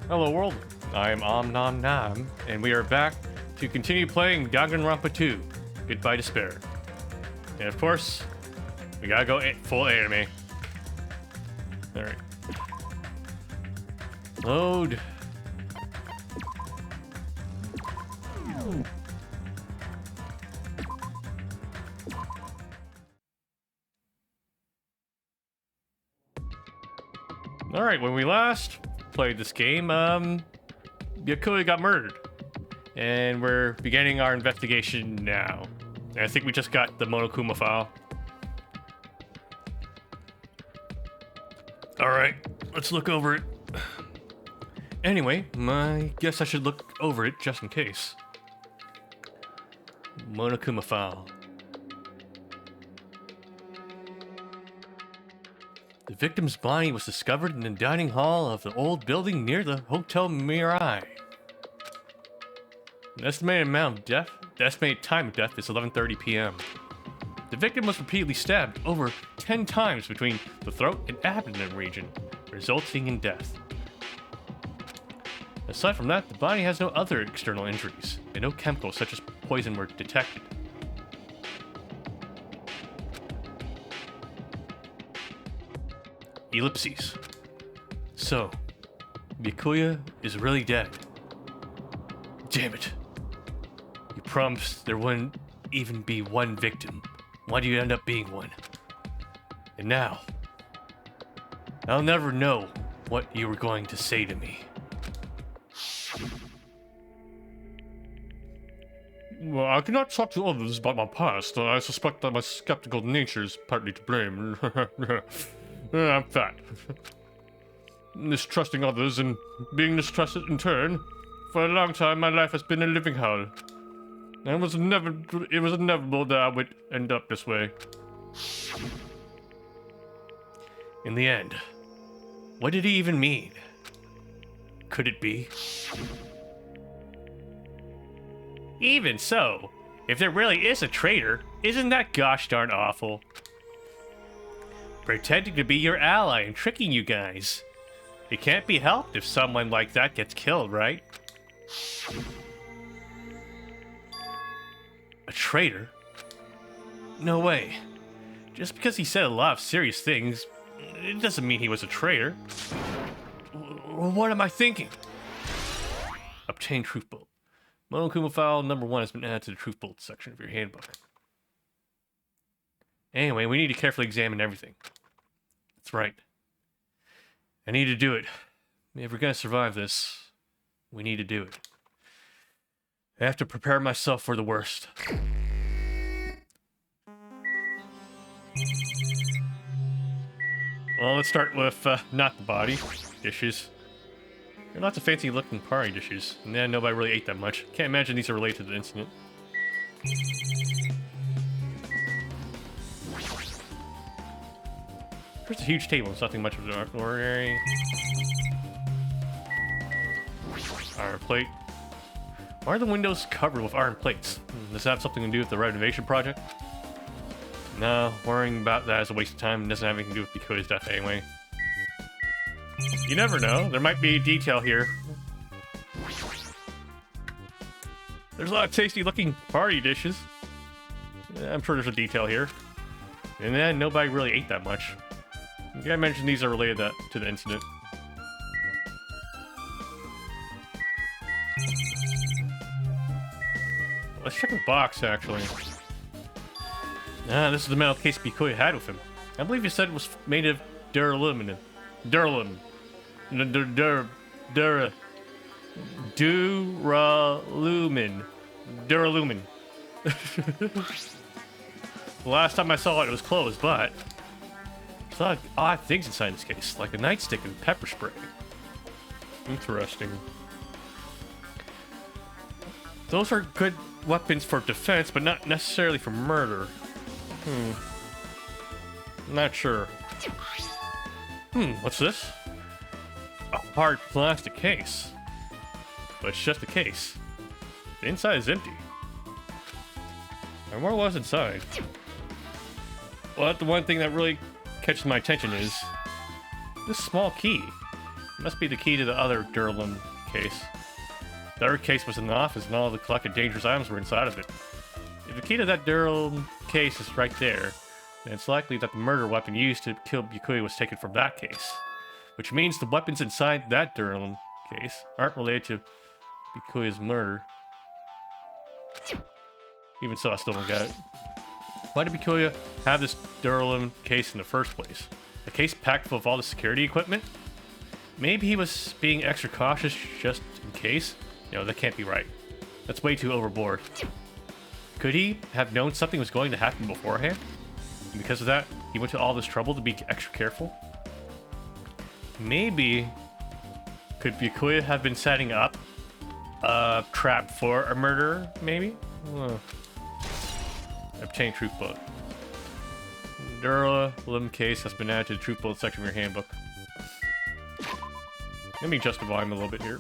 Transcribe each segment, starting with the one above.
Hello world, I am Nam, and we are back to continue playing Danganronpa 2, Goodbye Despair. And of course, we gotta go full anime. Alright. Load. Alright, when we last played this game, Yakuya got murdered. And we're beginning our investigation now. And I think we just got the Monokuma file. Alright, let's look over it. Anyway, I guess I should look over it just in case. Monokuma file. The victim's body was discovered in the dining hall of the old building near the Hotel Mirai. The estimated time of death is 11:30 p.m. The victim was repeatedly stabbed over 10 times between the throat and abdomen region, resulting in death. Aside from that, the body has no other external injuries, and no chemicals such as poison were detected. Ellipses. So, Yakuya is really dead. Damn it. You promised there wouldn't even be one victim. Why do you end up being one? And now, I'll never know what you were going to say to me. Well, I cannot talk to others about my past. I suspect that my skeptical nature is partly to blame. I'm fat. Mistrusting others and being mistrusted in turn. For a long time, my life has been a living hell. And it was inevitable that I would end up this way. In the end, what did he even mean? Could it be? Even so, if there really is a traitor, isn't that gosh darn awful? Pretending to be your ally and tricking you guys. It can't be helped if someone like that gets killed, right? A traitor? No way. Just because he said a lot of serious things, it doesn't mean he was a traitor. What am I thinking? Obtain truth bolt. Monokuma file number 1 has been added to the truth bolt section of your handbook. Anyway, we need to carefully examine everything. That's right. I need to do it. If we're gonna survive this, we need to do it. I have to prepare myself for the worst. Well, let's start with not the body. Dishes. There are lots of fancy looking party dishes. And then nobody really ate that much. Can't imagine these are related to the incident. There's a huge table. It's nothing much of an ordinary. Iron plate. Why are the windows covered with iron plates? Does that have something to do with the renovation project? No, worrying about that is a waste of time and doesn't have anything to do with Biko's death anyway. You never know. There might be a detail here. There's a lot of tasty looking party dishes. Yeah, I'm sure there's a detail here. And then nobody really ate that much. I mentioned these are related to the incident. Let's check the box, actually. Ah, this is the metal case Bikoya had with him. I believe he said it was made of duralumin. Duralumin. Duralumin. The last time I saw it, it was closed, but I saw odd things inside this case, like a nightstick and pepper spray. Interesting. Those are good weapons for defense, but not necessarily for murder. Not sure. What's this? A hard plastic case. But it's just a case. The inside is empty. And what was inside? Well, the one thing that really catches my attention is this small key. Must be the key to the other Durlum case. The other case was in the office, and all the collected dangerous items were inside of it. If the key to that Durlum case is right there, then it's likely that the murder weapon used to kill Byakuya was taken from that case. Which means the weapons inside that Durlum case aren't related to Byakuya's murder. Even so, I still don't get it. Why did Byakuya have this Durlum case in the first place? A case packed full of all the security equipment? Maybe he was being extra cautious just in case? You know, that can't be right. That's way too overboard. Could he have known something was going to happen beforehand? And because of that, he went to all this trouble to be extra careful? Maybe... Could Byakuya have been setting up a trap for a murderer, maybe? Obtain truth bullet. Durlum case has been added to the truth bullet section of your handbook. Let me adjust the volume a little bit here.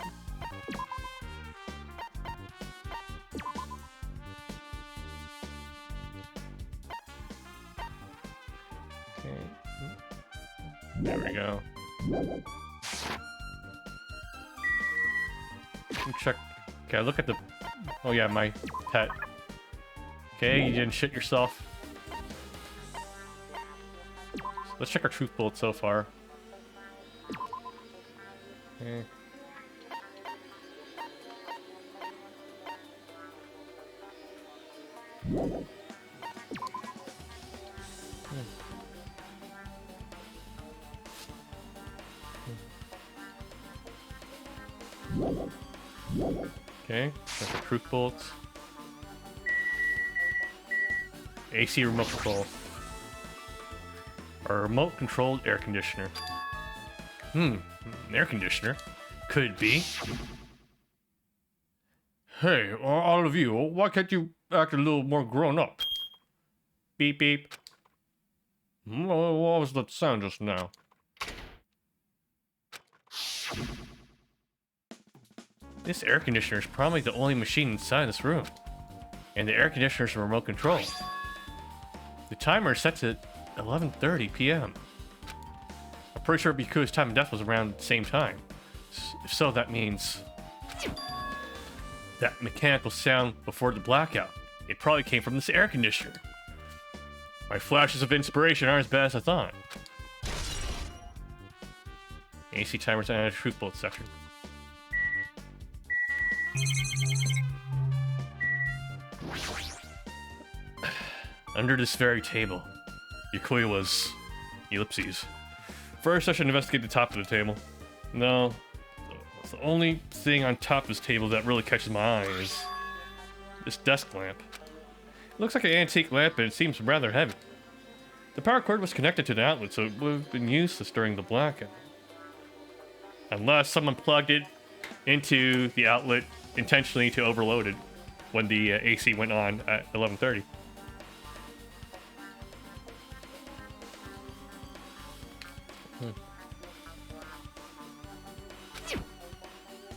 Okay. There we go. Check. Okay, look at the... Oh yeah, my pet. Okay, you didn't shit yourself. Let's check our truth bullet so far. Okay. Okay, that's the truth bullets. AC remote control. A remote controlled air conditioner. An air conditioner? Could be. Hey, all of you, why can't you act a little more grown up? Beep beep. What was that sound just now? This air conditioner is probably the only machine inside this room. And the air conditioner is remote control. The timer is set to 11:30 p.m. I'm pretty sure Byakuya's time of death was around the same time. If so, that means... that mechanical sound before the blackout. It probably came from this air conditioner. My flashes of inspiration aren't as bad as I thought. AC timers and a truth bullet section. Under this very table, Byakuya was... ellipses. First, I should investigate the top of the table. No, it's the only thing on top of this table that really catches my eye is this desk lamp. It looks like an antique lamp, and it seems rather heavy. The power cord was connected to the outlet, so it would have been useless during the blackout. Unless someone plugged it into the outlet intentionally to overload it when the AC went on at 11:30.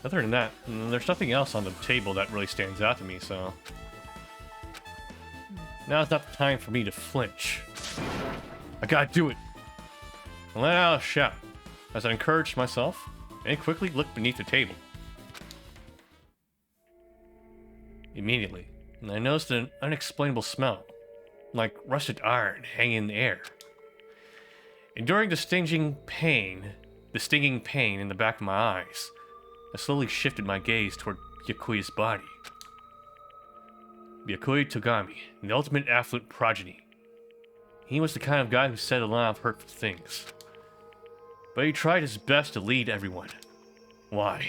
Other than that, there's nothing else on the table that really stands out to me, so... Now's not the time for me to flinch. I gotta do it! I let out a shout as I encouraged myself and quickly looked beneath the table. Immediately, I noticed an unexplainable smell, like rusted iron hanging in the air. Enduring the stinging pain in the back of my eyes, I slowly shifted my gaze toward Byakuya's body. Byakuya Togami, the ultimate affluent progeny. He was the kind of guy who said a lot of hurtful things. But he tried his best to lead everyone. Why?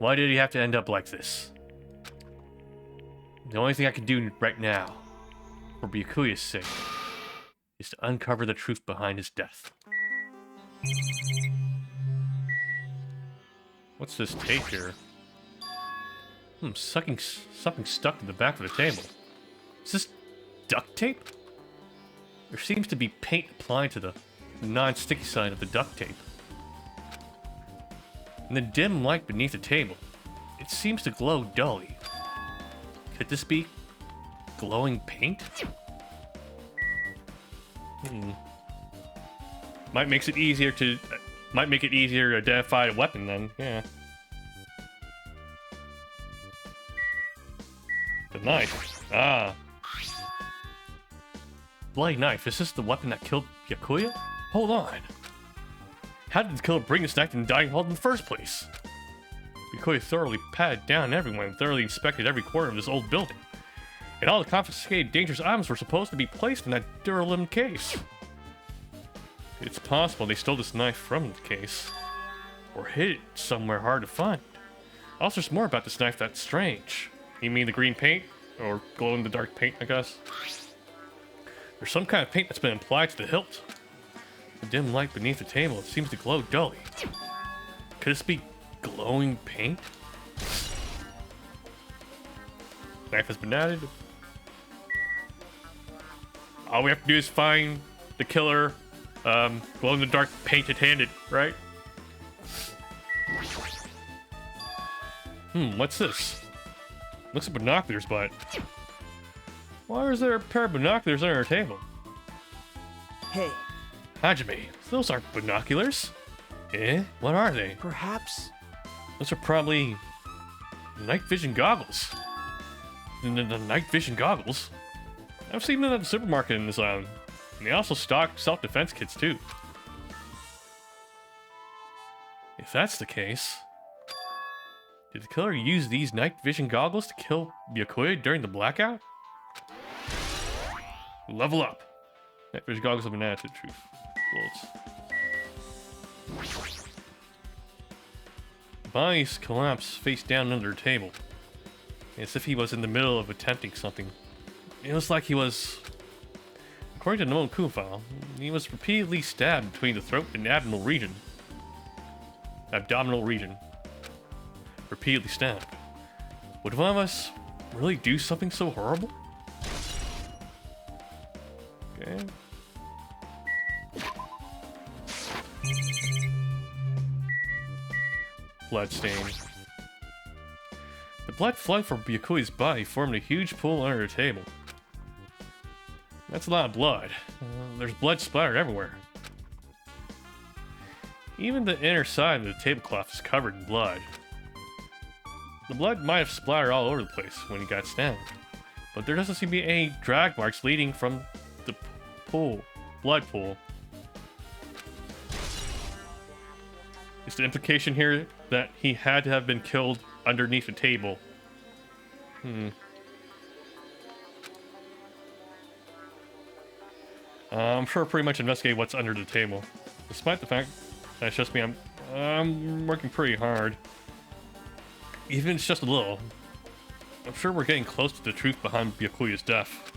Why did he have to end up like this? The only thing I can do right now, for Byakuya's sake, is to uncover the truth behind his death. What's this tape here? Something stuck to the back of the table. Is this duct tape? There seems to be paint applied to the non-sticky side of the duct tape. In the dim light beneath the table, it seems to glow dully. Could this be glowing paint? Might makes it easier to Might make it easier to identify a weapon then, yeah. The knife. Ah. Bloody knife. Is this the weapon that killed Byakuya? Hold on. How did the killer bring this knife in the dining hall in the first place? Byakuya thoroughly patted down everyone and thoroughly inspected every corner of this old building. And all the confiscated dangerous items were supposed to be placed in that Duralum case. It's possible they stole this knife from the case. Or hid it somewhere hard to find. Also, there's more about this knife that's strange. You mean the green paint? Or glow-in-the-dark paint, I guess? There's some kind of paint that's been applied to the hilt. The dim light beneath the table seems to glow dully. Could this be glowing paint? Knife has been added. All we have to do is find the killer, glow-in-the-dark painted-handed, right? What's this? Looks like binoculars, but why is there a pair of binoculars under our table? Hey. Hajime, those aren't binoculars. Eh? What are they? Perhaps. Those are probably night vision goggles. The night vision goggles? I've seen them at the supermarket in this island. And they also stock self-defense kits too. If that's the case, did the killer use these night vision goggles to kill Byakuya during the blackout? Level up. Night vision goggles have been added to the truth. Bullets. Bodies collapsed face down under a table, as if he was in the middle of attempting something. It was like he was, according to the known coup file, he was repeatedly stabbed between the throat and abdominal region. Repeatedly stabbed. Would one of us really do something so horrible? Okay. Bloodstain. The blood flowing from Byakuya's body formed a huge pool under the table. That's a lot of blood. There's blood splattered everywhere. Even the inner side of the tablecloth is covered in blood. The blood might have splattered all over the place when he got stabbed, but there doesn't seem to be any drag marks leading from the blood pool. Is the implication here that he had to have been killed underneath the table? I'm sure pretty much investigate what's under the table. Despite the fact that it's just me, I'm working pretty hard. Even if it's just a little. I'm sure we're getting close to the truth behind Byakuya's death.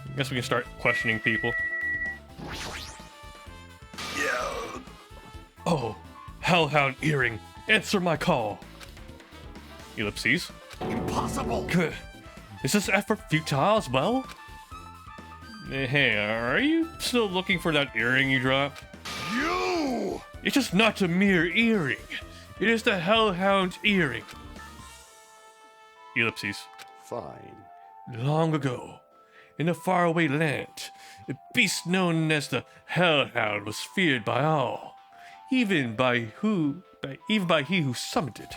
I guess we can start questioning people. Yeah. Oh, Hellhound Earring, answer my call. Ellipses. Impossible. Good. Is this effort futile as well? Hey, are you still looking for that earring you dropped? You! It's just not a mere earring. It is the Hellhound's earring. Ellipses. Fine. Long ago, in a faraway land, a beast known as the Hellhound was feared by all, even by he who summoned it.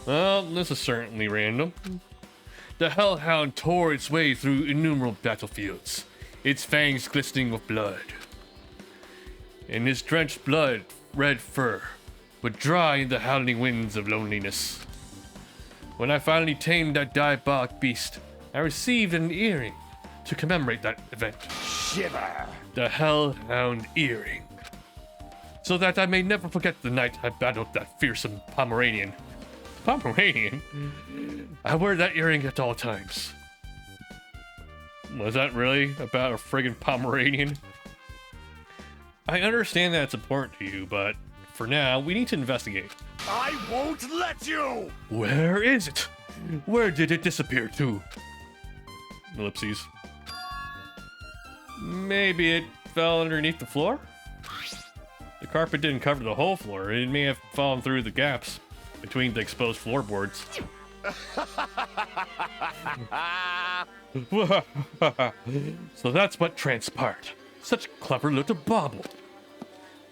Well, this is certainly random. The Hellhound tore its way through innumerable battlefields, its fangs glistening with blood. In his drenched blood, red fur would dry in the howling winds of loneliness. When I finally tamed that diabolic beast, I received an earring to commemorate that event. Shiver. The Hellhound Earring. So that I may never forget the night I battled that fearsome Pomeranian. Pomeranian? I wear that earring at all times. Was that really about a friggin' Pomeranian? I understand that it's important to you, but for now, we need to investigate. I won't let you! Where is it? Where did it disappear to? Ellipses. Maybe it fell underneath the floor? The carpet didn't cover the whole floor. It may have fallen through the gaps. between the exposed floorboards. So that's what transpired. Such a clever little bauble.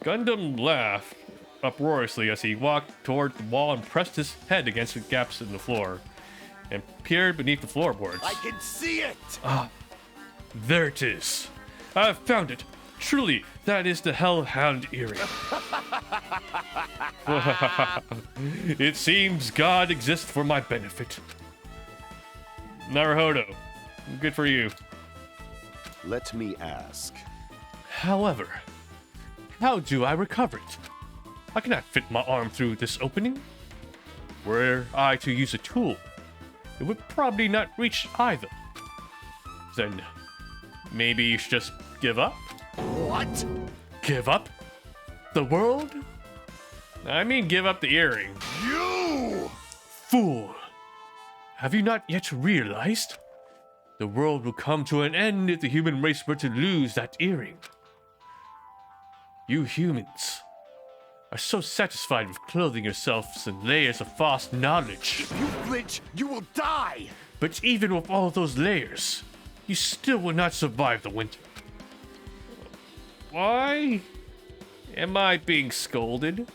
Gundam laughed uproariously as he walked toward the wall and pressed his head against the gaps in the floor and peered beneath the floorboards. I can see it! There it is. I've found it. Truly, that is the Hellhound earring. It seems God exists for my benefit. Naruhodo, good for you. Let me ask. However, how do I recover it? I cannot fit my arm through this opening. Were I to use a tool, it would probably not reach either. Then, maybe you should just give up? What? Give up? The world? I mean, give up the earring. You! Fool! Have you not yet realized? The world will come to an end if the human race were to lose that earring. You humans are so satisfied with clothing yourselves in layers of false knowledge. If you flinch, you will die! But even with all those layers, you still will not survive the winter. Why am I being scolded?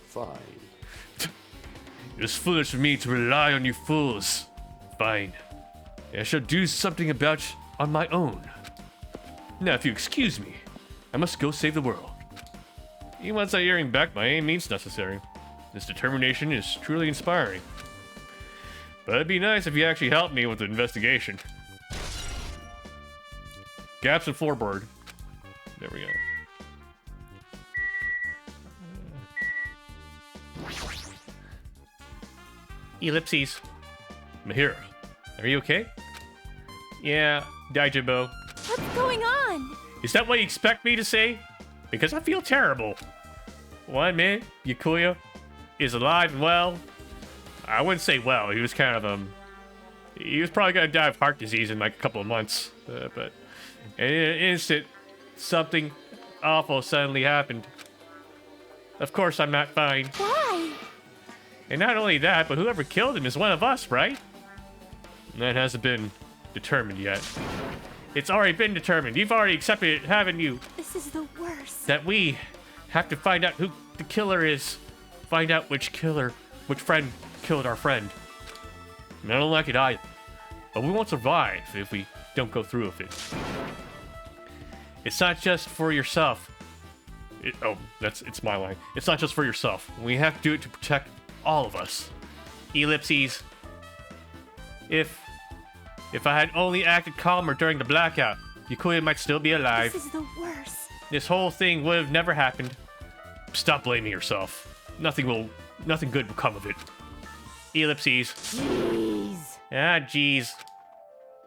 Fine. It is foolish of me to rely on you fools. Fine. I shall do something about it on my own. Now, if you excuse me, I must go save the world. He wants that earring back by any means necessary. This determination is truly inspiring. But it'd be nice if you actually helped me with the investigation. Gaps in floorboard. There we go. Ellipses. Mahira, are you okay? Yeah, Daijibo. What's going on? Is that what you expect me to say? Because I feel terrible. 1 minute, Yakuya is alive and well. I wouldn't say well. He was kind of he was probably gonna die of heart disease in like a couple of months. But in an instant, something awful suddenly happened. Of course, I'm not fine. Why? And not only that, but whoever killed him is one of us, right? And that hasn't been determined yet. It's already been determined. You've already accepted it, haven't you? This is the worst. That we have to find out who the killer is. Find out which friend killed our friend. And I don't like it either. But we won't survive if we don't go through with it. It's not just for yourself. It's my line. It's not just for yourself. We have to do it to protect all of us. Ellipses. If I had only acted calmer during the blackout, Yakuya might still be alive. This is the worst. This whole thing would have never happened. Stop blaming yourself. Nothing good will come of it. Ellipses. Jeez. Ah, jeez.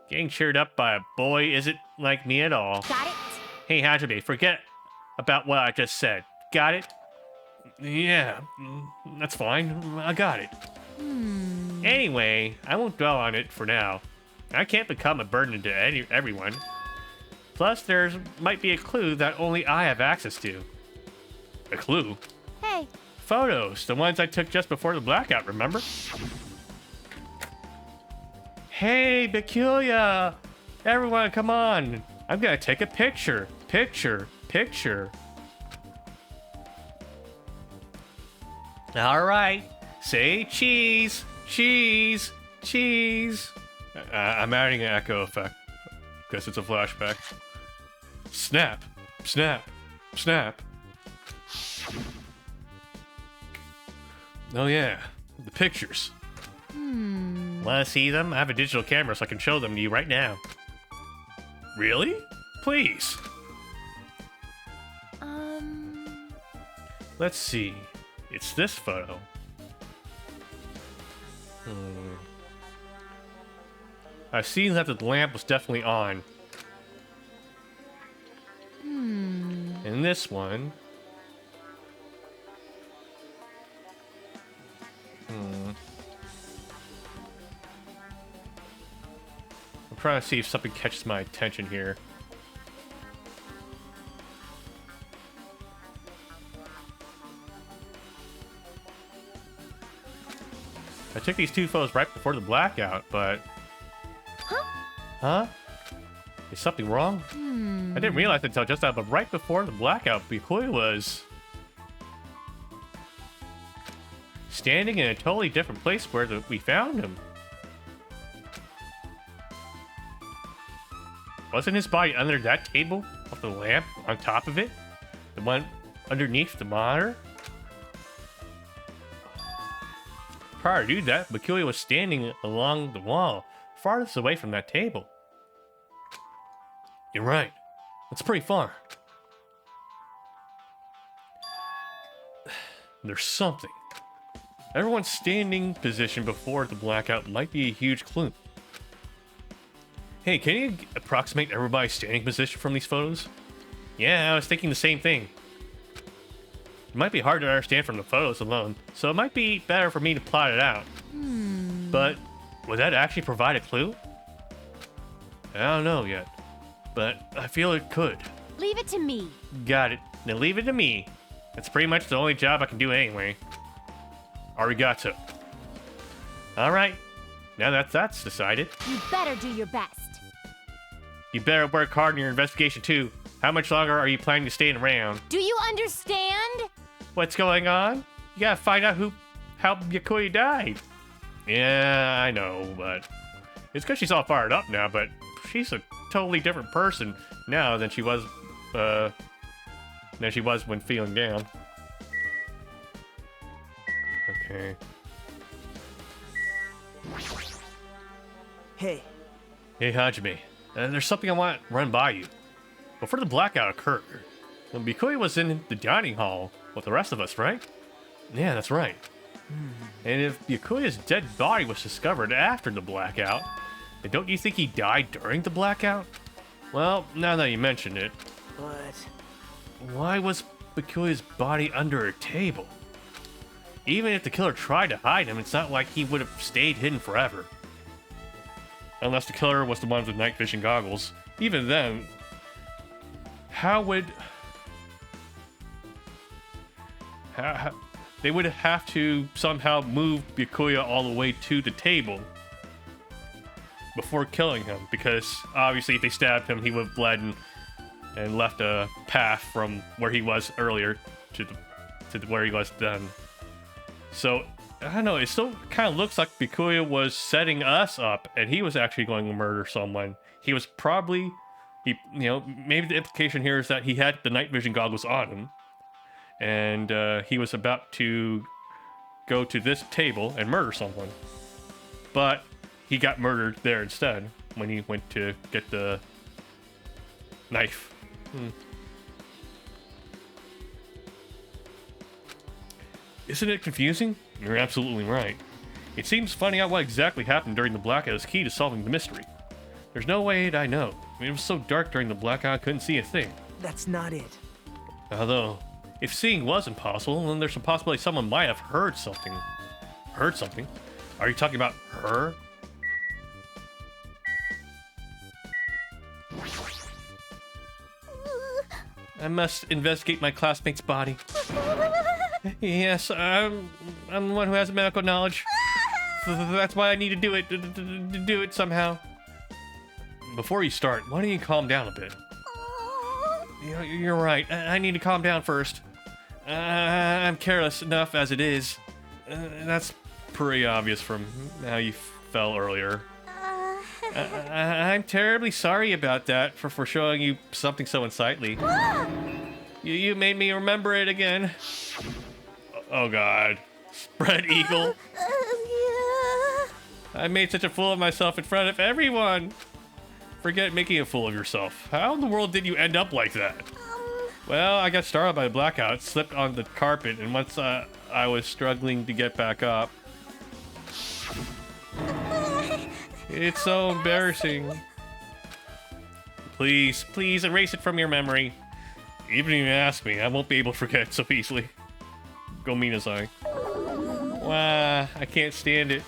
Getting cheered up by a boy isn't like me at all. Got it? Hey, Hajime, forget about what I just said. Got it? Yeah, that's fine. I got it. Anyway, I won't dwell on it for now. I can't become a burden to everyone. Plus, there might be a clue that only I have access to. A clue? Hey. Photos, the ones I took just before the blackout, remember? Hey, Bikuya! Everyone, come on! I'm gonna take a picture. Picture. Alright, say cheese, cheese, cheese. I'm adding an echo effect. Guess it's a flashback. Snap, snap, snap. Oh yeah, the pictures. Wanna see them? I have a digital camera so I can show them to you right now. Really? Please. Let's see. It's this photo. I've seen that the lamp was definitely on. And this one. I'm trying to see if something catches my attention here. took these two photos right before the blackout, but... Huh? Is something wrong? I didn't realize until just now, but right before the blackout, Bikuya was... standing in a totally different place where we found him. Wasn't his body under that table with the lamp on top of it? The one underneath the monitor? Prior to that, Bikuya was standing along the wall, farthest away from that table. You're right. That's pretty far. There's something. Everyone's standing position before the blackout might be a huge clue. Hey, can you approximate everybody's standing position from these photos? Yeah, I was thinking the same thing. It might be hard to understand from the photos alone, so it might be better for me to plot it out. But would that actually provide a clue? I don't know yet, but I feel it could. Leave it to me. Got it. Now leave it to me. That's pretty much the only job I can do anyway. Arigato. Alright, now that that's decided. You better do your best. You better work hard in your investigation too. How much longer are you planning to stay around? Do you understand? What's going on? You gotta find out how Byakuya died. Yeah, I know, but it's because she's all fired up now, but she's a totally different person now than she was when feeling down. Okay. Hey, Hey, Hajime. There's something I want to run by you. Before the blackout occurred, Bikuya was in the dining hall with the rest of us, right? Yeah, that's right. And if Byakuya's dead body was discovered after the blackout, then don't you think he died during the blackout? Well, now that you mention it, but why was Byakuya's body under a table? Even if the killer tried to hide him, it's not like he would have stayed hidden forever. Unless the killer was the one with night vision goggles. Even then, how would... they would have to somehow move Byakuya all the way to the table before killing him, because obviously if they stabbed him, he would have bled and left a path from where he was earlier to where he was then. So, I don't know, it still kind of looks like Byakuya was setting us up, and he was actually going to murder someone. He was probably, maybe the implication here is that he had the night vision goggles on him, and he was about to go to this table and murder someone. But he got murdered there instead when he went to get the knife. Isn't it confusing? You're absolutely right. It seems finding out what exactly happened during the blackout is key to solving the mystery. There's no way I know. It was so dark during the blackout I couldn't see a thing. that's not it. Although, if seeing was impossible, then there's a possibility someone might have heard something. Heard something? Are you talking about her? I must investigate my classmate's body. Yes, I'm the one who has medical knowledge. That's why I need to do it, to do it somehow. Before you start, why don't you calm down a bit? You're right, I need to calm down first. I'm careless enough as it is. That's pretty obvious from how you fell earlier. I'm terribly sorry about that for showing you something so unsightly. You made me remember it again. Oh god. Spread eagle. I made such a fool of myself in front of everyone. Forget making a fool of yourself. How in the world did you end up like that? Well, I got startled by the blackout, slipped on the carpet, and once I was struggling to get back up. It's so embarrassing. Please, please erase it from your memory. Even if you ask me, I won't be able to forget so easily. Go Minazai. Wow, I can't stand it.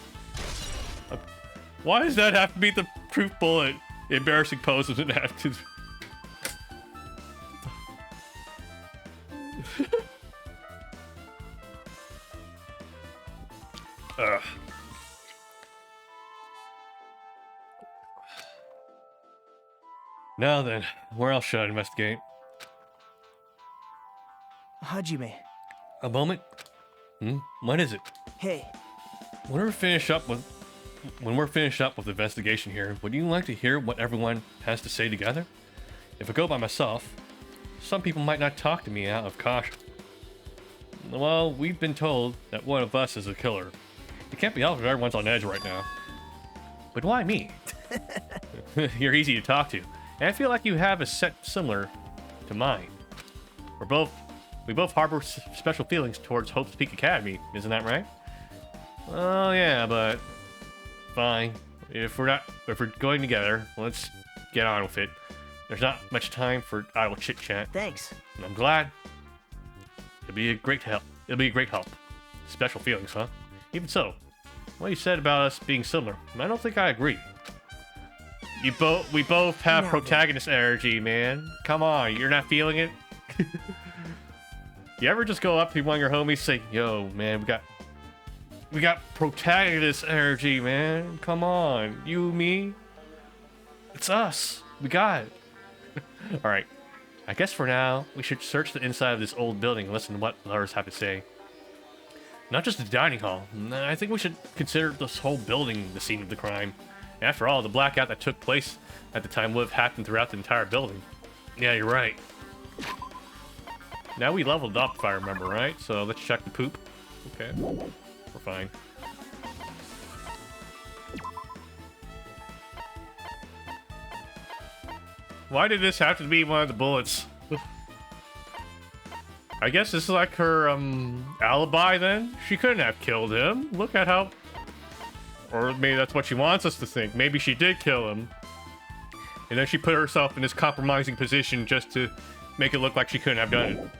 Why does that have to be the proof bullet? Embarrassing pose doesn't have to. Now then, where else should I investigate? Hajime. A moment? What is it? Hey. When we're finished up with the investigation here, would you like to hear what everyone has to say together? If I go by myself, some people might not talk to me out of caution. Well, we've been told that one of us is a killer. It can't be helped if everyone's on edge right now. But why me? You're easy to talk to, and I feel like you have a set similar to mine. We both harbor special feelings towards Hope's Peak Academy, isn't that right? Oh yeah, but fine. If we're going together, let's get on with it. There's not much time for idle chit chat. Thanks. And I'm glad. It'll be a great help. Special feelings, huh? Even so, what you said about us being similar, I don't think I agree. We both have No. protagonist energy, man. Come on, you're not feeling it? You ever just go up to one of your homies, say, "Yo, man, we got protagonist energy, man. Come on, you, me, it's us. We got it." All right. I guess for now, we should search the inside of this old building and listen to what others have to say. Not just the dining hall. I think we should consider this whole building the scene of the crime. After all, the blackout that took place at the time would have happened throughout the entire building. Yeah, you're right. Now we leveled up, if I remember right. So let's check the poop. Okay, we're fine. Why did this have to be one of the bullets? I guess this is like her alibi then? She couldn't have killed him. Look at how... Or maybe that's what she wants us to think. Maybe she did kill him. And then she put herself in this compromising position just to make it look like she couldn't have done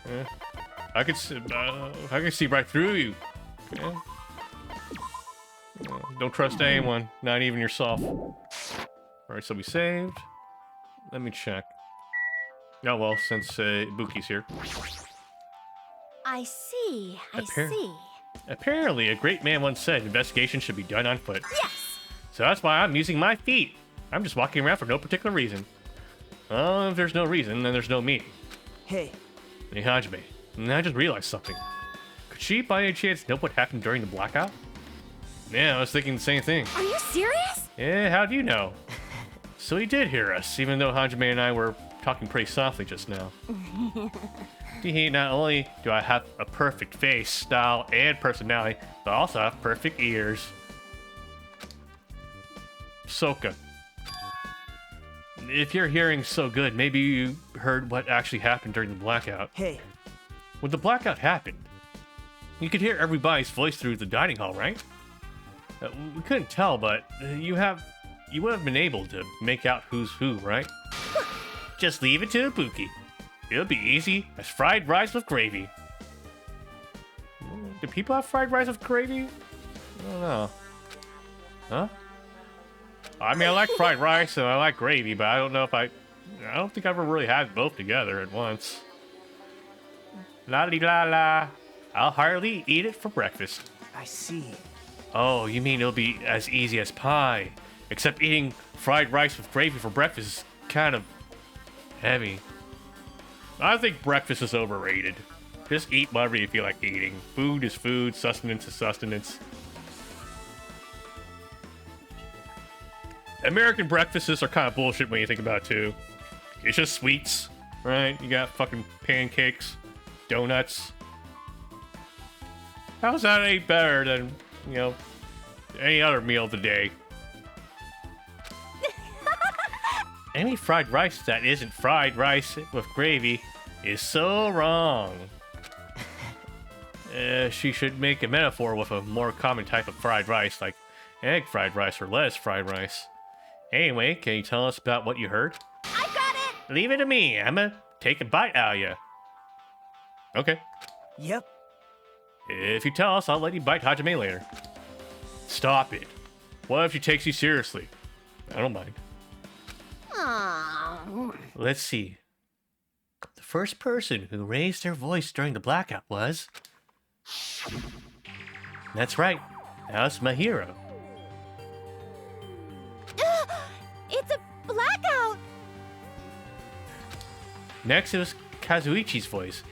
it. I can see right through you. Yeah. Don't trust anyone, not even yourself. Alright, so we saved. Let me check. Oh well, since Ibuki's here. I see. I Appar- see. Apparently, a great man once said investigation should be done on foot. Yes. So that's why I'm using my feet. I'm just walking around for no particular reason. Well, if there's no reason, then there's no me. Hey. Hey, Hajime, I just realized something. Could she, by any chance, know what happened during the blackout? Yeah, I was thinking the same thing. Are you serious? Yeah, how do you know? So he did hear us, even though Hajime and I were talking pretty softly just now. Not only do I have a perfect face, style, and personality, but I also have perfect ears. Soka. If your hearing's so good, maybe you heard what actually happened during the blackout. Hey. When the blackout happened, you could hear everybody's voice through the dining hall, right? We couldn't tell, but you would have been able to make out who's who, right? Just leave it to Ibuki. It'll be easy as fried rice with gravy. Do people have fried rice with gravy? I don't know. Huh? I mean, I like fried rice and I like gravy, but I don't know if I don't think I've ever really had both together at once. La di la la. I'll hardly eat it for breakfast. I see. Oh, you mean it'll be as easy as pie? Except eating fried rice with gravy for breakfast is kind of heavy. I think breakfast is overrated. Just eat whatever you feel like eating. Food is food, sustenance is sustenance. American breakfasts are kind of bullshit when you think about it too. It's just sweets, right? You got fucking pancakes, donuts. How's that any better than, you know, any other meal of the day? Any fried rice that isn't fried rice with gravy is so wrong. She should make a metaphor with a more common type of fried rice, like egg fried rice or lettuce fried rice. Anyway, can you tell us about what you heard? I got it. Leave it to me. I'ma take a bite out of you. Okay. Yep. If you tell us, I'll let you bite Hajime later. Stop it. What if she takes you seriously? I don't mind. Aww. Let's see. The first person who raised their voice during the blackout was... That's right. That's my hero. It's a blackout. Next, it was Kazuichi's voice.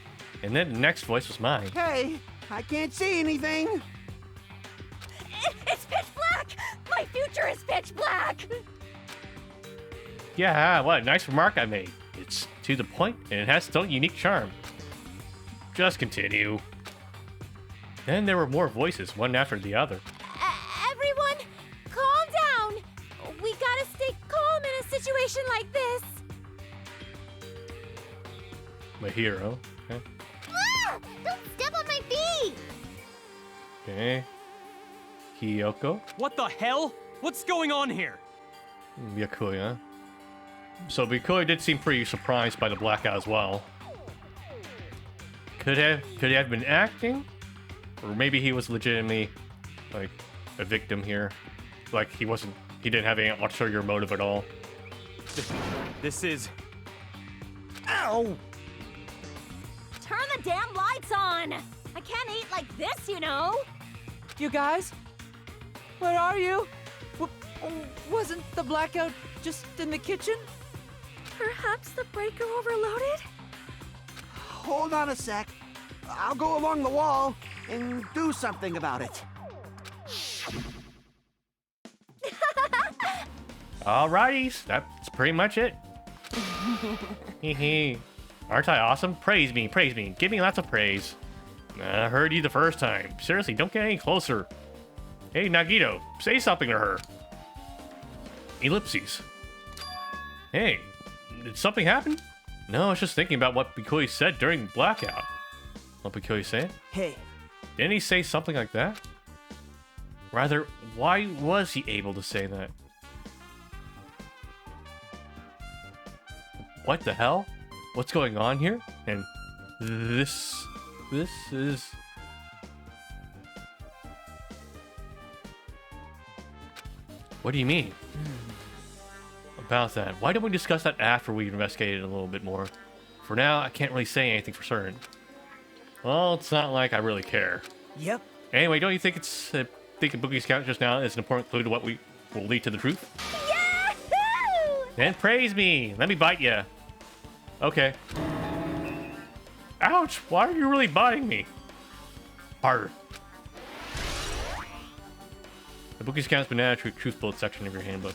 And then the next voice was mine. Hey, I can't see anything. It's pitch black! My future is pitch black! Yeah, what a nice remark I made. It's to the point, and it has its own unique charm. Just continue. Then there were more voices, one after the other. Everyone, calm down. We gotta stay calm in a situation like this. My hero. Okay. Ah! Don't step on my feet! Okay. Hiyoko. What the hell? What's going on here? Byakuya. So did seem pretty surprised by the blackout as well. Could he have been acting? Or maybe he was legitimately like a victim here. Like he didn't have any ulterior motive at all. This is... Ow! Turn the damn lights on! I can't eat like this, you know! You guys? Where are you? Wasn't the blackout just in the kitchen? Perhaps the breaker overloaded? Hold on a sec. I'll go along the wall and do something about it. Alrighty, that's pretty much it. Hee. Aren't I awesome? Praise me. Give me lots of praise. I heard you the first time. Seriously, don't get any closer. Hey, Nagito, say something to her. Ellipses. Hey, did something happen? No, I was just thinking about what Bikoi said during blackout. What Bikoi said? Hey, Didn't he say something like that? Rather, why was he able to say that? What the hell? What's going on here? And this is... What do you mean? About that. Why don't we discuss that after we investigate it a little bit more? For now, I can't really say anything for certain. Well, it's not like I really care. yep. Anyway, don't you think it's thinking Boogie's Scout just now is an important clue to what we will lead to the truth? Yahoo! Then praise me. Let me bite you. Okay. Ouch! Why are you really biting me? Harder. The Boogie's Scout's banana truth bullet section of your handbook.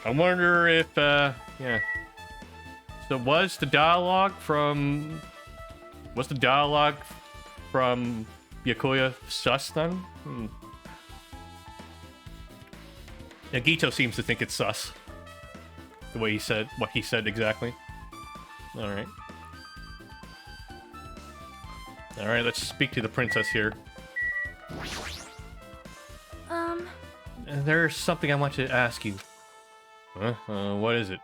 I wonder if, yeah. So was the dialogue from Byakuya sus then? Nagito seems to think it's sus. The way he said, what he said exactly. Alright. Alright, let's speak to the princess here. There's something I want to ask you. Huh? What is it?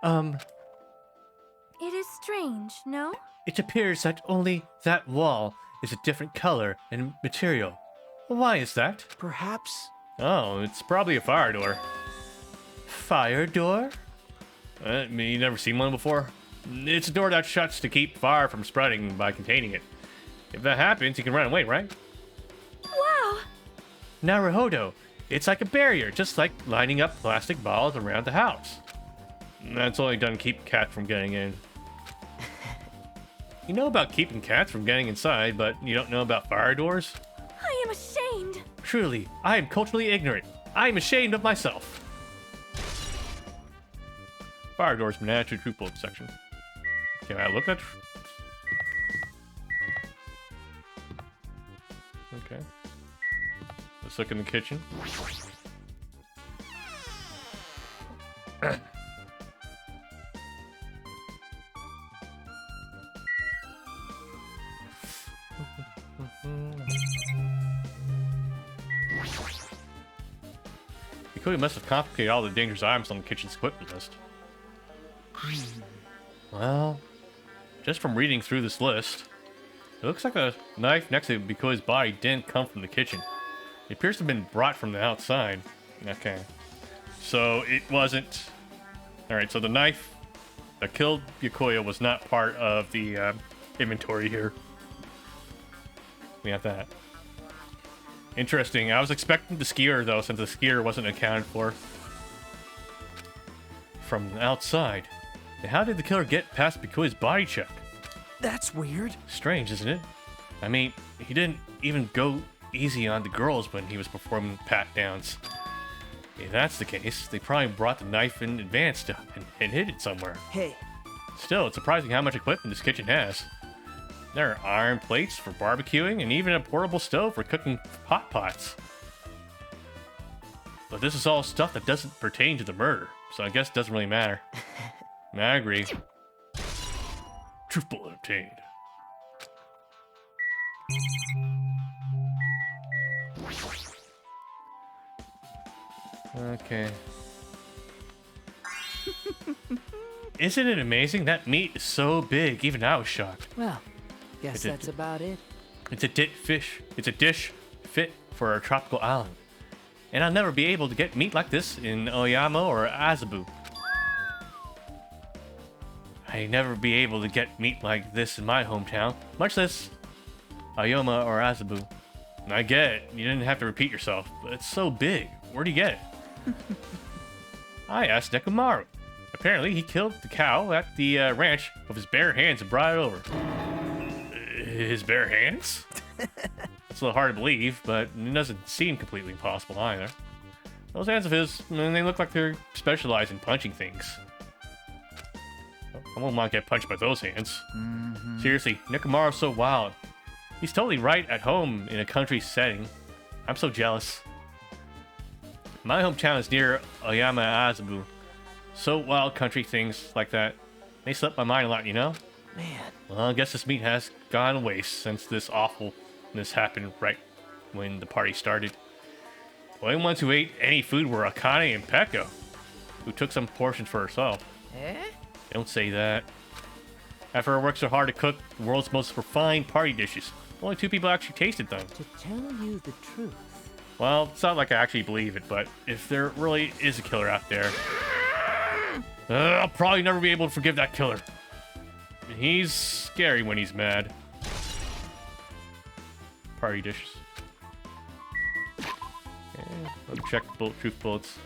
It is strange, no? It appears that only that wall is a different color and material. Why is that? Perhaps. Oh, it's probably a fire door. Fire door? You never seen one before? It's a door that shuts to keep fire from spreading by containing it. If that happens, you can run away, right? Wow! Naruhodo. It's like a barrier, just like lining up plastic balls around the house. That's only done to keep cats from getting in. You know about keeping cats from getting inside, but you don't know about fire doors? I am ashamed. Truly, I am culturally ignorant. I am ashamed of myself. Fire doors, natural truth bullet section. Can I look at? Okay. Let's look in the kitchen. Bikuya must have complicated all the dangerous items on the kitchen's equipment list. Well, just from reading through this list, it looks like a knife next to Bikuya's body didn't come from the kitchen. It appears to have been brought from the outside. Okay. So it wasn't... Alright, so the knife that killed Byakuya was not part of the inventory here. We have that. Interesting. I was expecting the skier, though, since the skier wasn't accounted for. From the outside. How did the killer get past Bikuya's body check? That's weird. Strange, isn't it? I mean, he didn't even go easy on the girls when he was performing pat-downs. If that's the case, they probably brought the knife in advance and hid it somewhere. Hey, Still, it's surprising how much equipment this kitchen has. There are iron plates for barbecuing and even a portable stove for cooking hot pots. But this is all stuff that doesn't pertain to the murder, so I guess it doesn't really matter. I agree. Truth bullet obtained. Okay. Isn't it amazing? That meat is so big, even I was shocked. Well, guess It's a- that's about it. It's a dish fit for a tropical island. And I'll never be able to get meat like this in Oyama or Azabu. I'd never be able to get meat like this in my hometown, much less Oyama or Azabu. And I get it, you didn't have to repeat yourself, but it's so big. Where'd you get it? I asked Nekomaru. Apparently, he killed the cow at the ranch with his bare hands and brought it over. His bare hands? It's a little hard to believe, but it doesn't seem completely impossible either. Those hands of his, they look like they're specialized in punching things. I won't want to get punched by those hands. Seriously, Nekomaru's so wild. He's totally right at home in a country setting. I'm so jealous. My hometown is near Oyama Azabu. So wild country things like that. They slip my mind a lot, you know? Man, Well, I guess this meat has gone to waste since this awfulness happened right when the party started. The only ones who ate any food were Akane and Pekka, who took some portions for herself. eh? Don't say that. After her worked so hard to cook the world's most refined party dishes, only 2 people actually tasted them. To tell you the truth. Well, it's not like I actually believe it, but if there really is a killer out there, I'll probably never be able to forgive that killer. He's scary when he's mad. Party dishes. Okay, let me check the bulletproof bullets.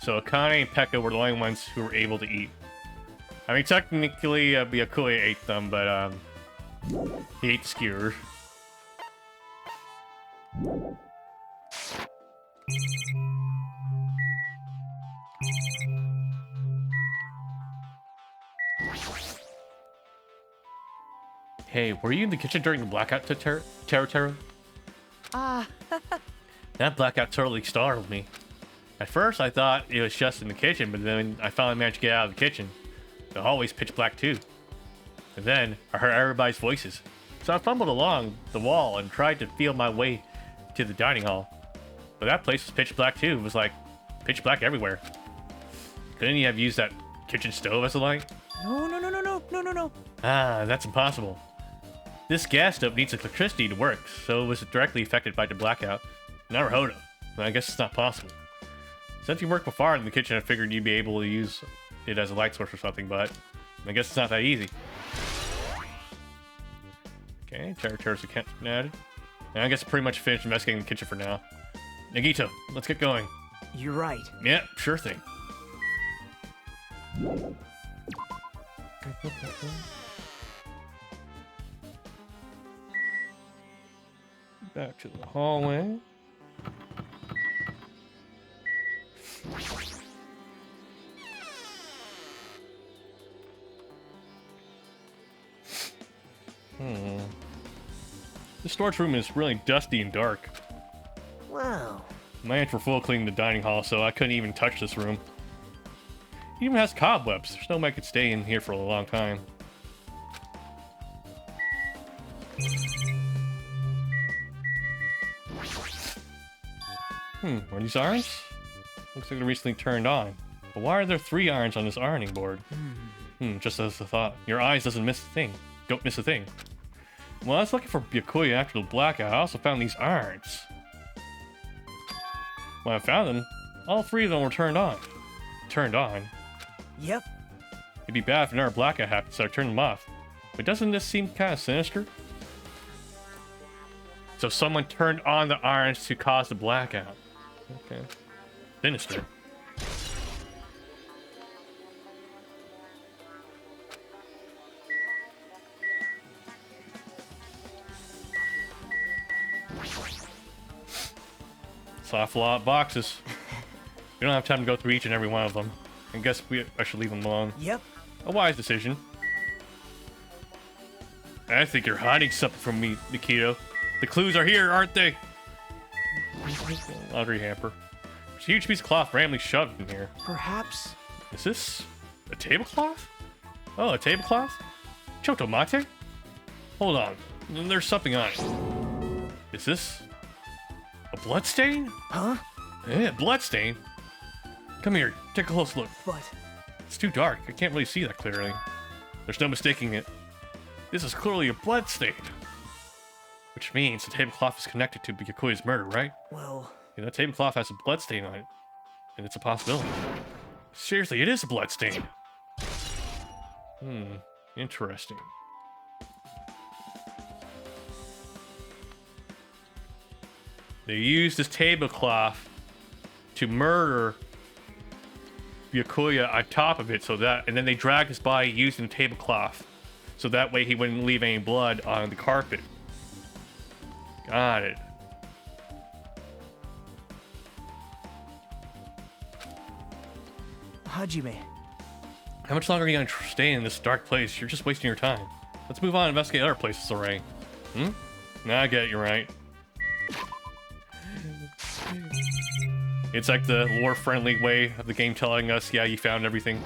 So Akane and Pekka were the only ones who were able to eat. I mean, technically, Byakuya ate them, but he ate the skewers. Hey, were you in the kitchen during the blackout, Taro? Ah, That blackout totally startled me. At first, I thought it was just in the kitchen, but then I finally managed to get out of the kitchen. The hallway's pitch black too. And then I heard everybody's voices. So I fumbled along the wall and tried to feel my way to the dining hall. But that place was pitch black too. It was like pitch black everywhere. Couldn't you have used that kitchen stove as a light? no. Ah, that's impossible. This gas stove needs electricity to work, so it was directly affected by the blackout. Never heard of. I guess it's not possible. Since you worked before in the kitchen, I figured you'd be able to use it as a light source or something, but I guess it's not that easy. Okay, territories account added. And I guess I pretty much finished investigating the kitchen for now. Nagito, let's get going. you're right. Yeah, sure thing. Back to the hallway. The storage room is really dusty and dark. Wow. My hands were full cleaning the dining hall, so I couldn't even touch this room. It even has cobwebs. There's no way I could stay in here for a long time. Are these irons? Looks like they're recently turned on. But why are there 3 irons on this ironing board? Just as a thought. Your eyes doesn't miss a thing. Don't miss a thing. Well, I was looking for Byakuya after the blackout. I also found these irons. When I found them, all 3 of them were turned on. Turned on? Yep. It'd be bad if another blackout happened, so I turned them off. But doesn't this seem kind of sinister? So someone turned on the irons to cause the blackout. Okay. Sinister. Soft lot of boxes. We don't have time to go through each and every one of them. I guess I should leave them alone. Yep. A wise decision. I think you're hiding something from me, Nikito. The clues are here, aren't they? Laundry hamper. There's a huge piece of cloth randomly shoved in here. Perhaps. Is this a tablecloth? Oh, a tablecloth? Chotomate? Hold on. There's something on it. Is this a bloodstain? Huh? Yeah, bloodstain. Come here, take a close look. But It's too dark. I can't really see that clearly. There's no mistaking it. This is clearly a bloodstain. Which means the tablecloth is connected to Byakuya's murder, right? well, Yeah, that tablecloth has a bloodstain on it. And it's a possibility. Seriously, it is a bloodstain. Interesting. They used this tablecloth to murder Byakuya on top of it, and then they dragged his body using the tablecloth, so that way he wouldn't leave any blood on the carpet. Got it. Hajime. How much longer are you gonna stay in this dark place? You're just wasting your time. Let's move on and investigate other places, alright? Nah, I get it, you're right. It's like the lore-friendly way of the game telling us, yeah, you found everything.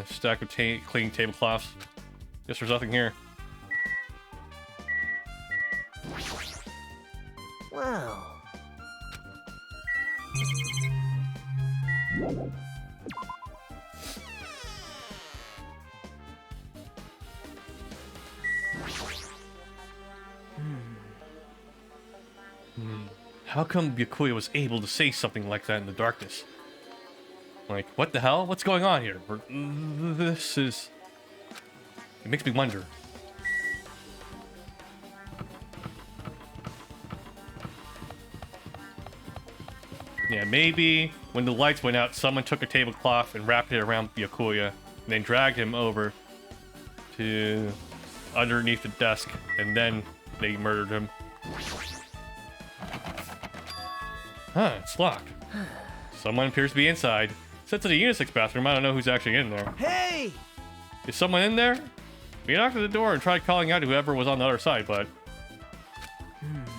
Stack of clean tablecloths. Guess there's nothing here. Well. How come Byakuya was able to say something like that in the darkness? Like, what the hell? What's going on here? This is... It makes me wonder. Yeah, maybe when the lights went out, someone took a tablecloth and wrapped it around Byakuya, and then dragged him over to underneath the desk, and then they murdered him. Huh, it's locked. Someone appears to be inside. Since it's a unisex bathroom, I don't know who's actually in there. Hey! Is someone in there? We knocked at the door and tried calling out whoever was on the other side, but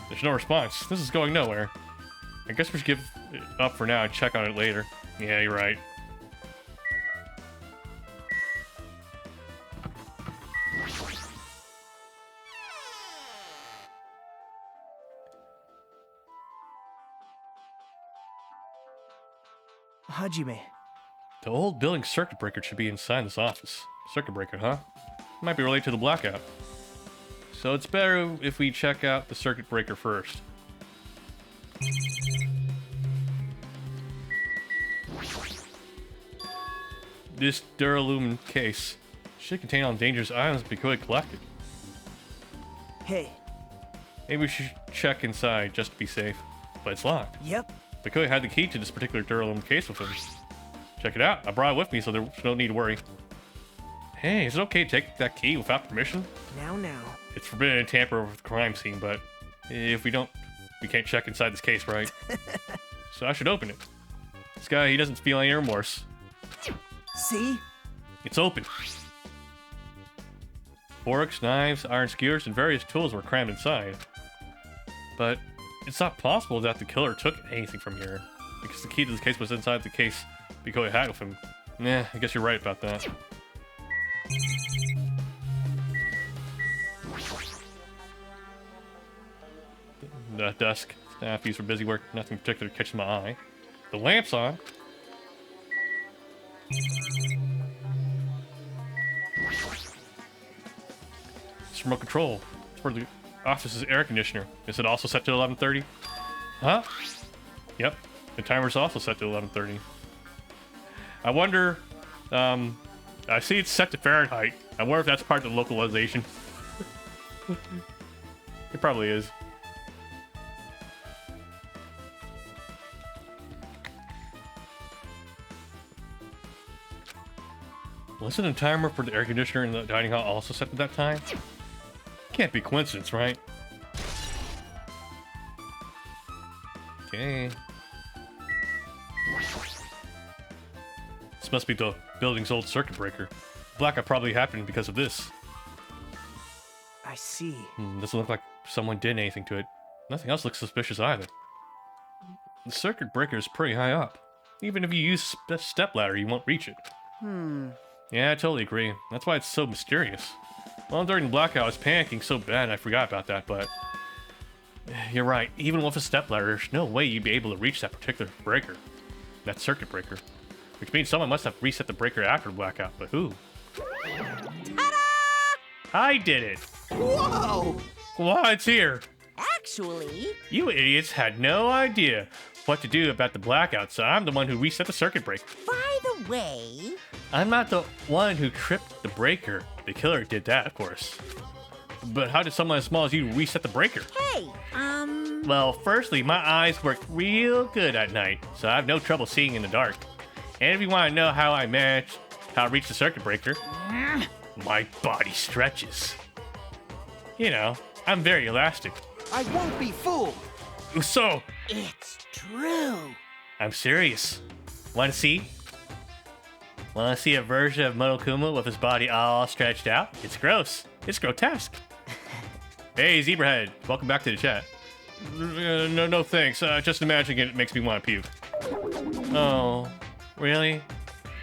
there's no response. This is going nowhere. I guess we should give it up for now and check on it later. Yeah, you're right. Hajime. The old building circuit breaker should be inside this office. Circuit breaker, huh? Might be related to the blackout. So it's better if we check out the circuit breaker first. This Duralumin case should contain all dangerous items Byakuya collected. Hey. Maybe we should check inside just to be safe. But it's locked. Yep. Byakuya had the key to this particular Duralumin case with him. Check it out. I brought it with me, so there's no need to worry. Hey, is it okay to take that key without permission? Now. It's forbidden to tamper with the crime scene, but if we don't, we can't check inside this case, right? So I should open it. This guy, he doesn't feel any remorse. See? It's open. Forks, knives, iron skewers, and various tools were crammed inside. But it's not possible that the killer took anything from here, because the key to this case was inside the case Byakuya had with him. Nah, I guess you're right about that. The desk, staff used for busy work, nothing particular catches my eye. The lamp's on. It's remote control. It's for the office's air conditioner. Is it also set to 11:30? Huh? Yep. The timer's also set to 11:30. I wonder, I see it's set to Fahrenheit. I wonder if that's part of the localization. It probably is. Wasn't the timer for the air conditioner in the dining hall also set to that time? Can't be coincidence, right? Okay. This must be the building's old circuit breaker. Blackout probably happened because of this. I see. Doesn't look like someone did anything to it. Nothing else looks suspicious either. The circuit breaker is pretty high up. Even if you use a stepladder, you won't reach it. Yeah, I totally agree. That's why it's so mysterious. Well, during the blackout, I was panicking so bad I forgot about that, but... You're right. Even with a stepladder, there's no way you'd be able to reach that particular breaker. That circuit breaker. Which means someone must have reset the breaker after the blackout, but who? Ta-da! I did it! Whoa! Well, it's here! Actually, You idiots had no idea what to do about the blackout, so I'm the one who reset the circuit breaker. by the way, I'm not the one who tripped the breaker. The killer did that, of course. But how did someone as small as you reset the breaker? hey, Well, firstly, my eyes work real good at night, so I have no trouble seeing in the dark. And if you want to know how I managed how to reach the circuit breaker, my body stretches. You know, I'm very elastic. I won't be fooled. So, It's true. I'm serious. Want to see? Want to see a version of Monokuma with his body all stretched out? It's gross. It's grotesque. Hey, Zebrahead. Welcome back to the chat. No thanks. Just imagining it makes me want to puke. Oh, really?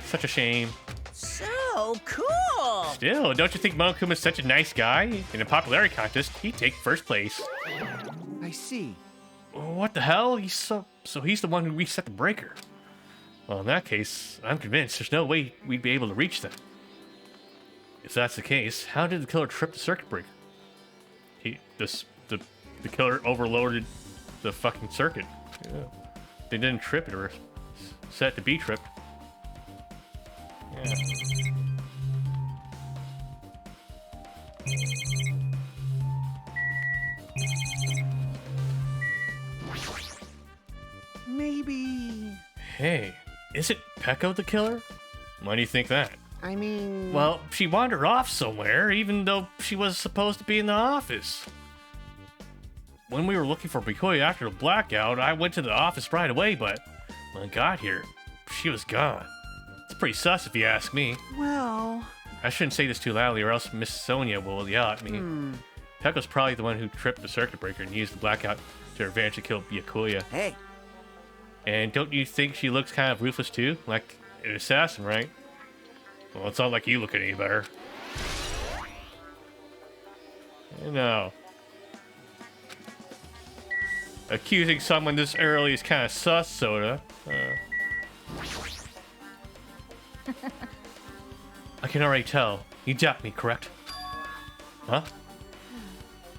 Such a shame. so cool. Still, don't you think Monokuma is such a nice guy? In a popularity contest, he'd take first place. I see. What the hell? He's he's the one who reset the breaker. Well, in that case, I'm convinced there's no way we'd be able to reach them. If that's the case, how did the killer trip the circuit breaker? The killer overloaded the fucking circuit. Yeah. They didn't trip it or set it to be tripped. Yeah. Maybe... Hey, is it Peko the killer? Why do you think that? I mean... Well, she wandered off somewhere, even though she was supposed to be in the office. When we were looking for Bikoya after the blackout, I went to the office right away, but when I got here, she was gone. It's pretty sus if you ask me. Well... I shouldn't say this too loudly or else Miss Sonia will yell at me. Peko's probably the one who tripped the circuit breaker and used the blackout to revenge to kill Byakuya. Hey, And don't you think she looks kind of ruthless too? Like an assassin, right? Well, it's not like you look any better. No. Accusing someone this early is kind of sus, Soda. I can already tell. You doubt me, correct? Huh?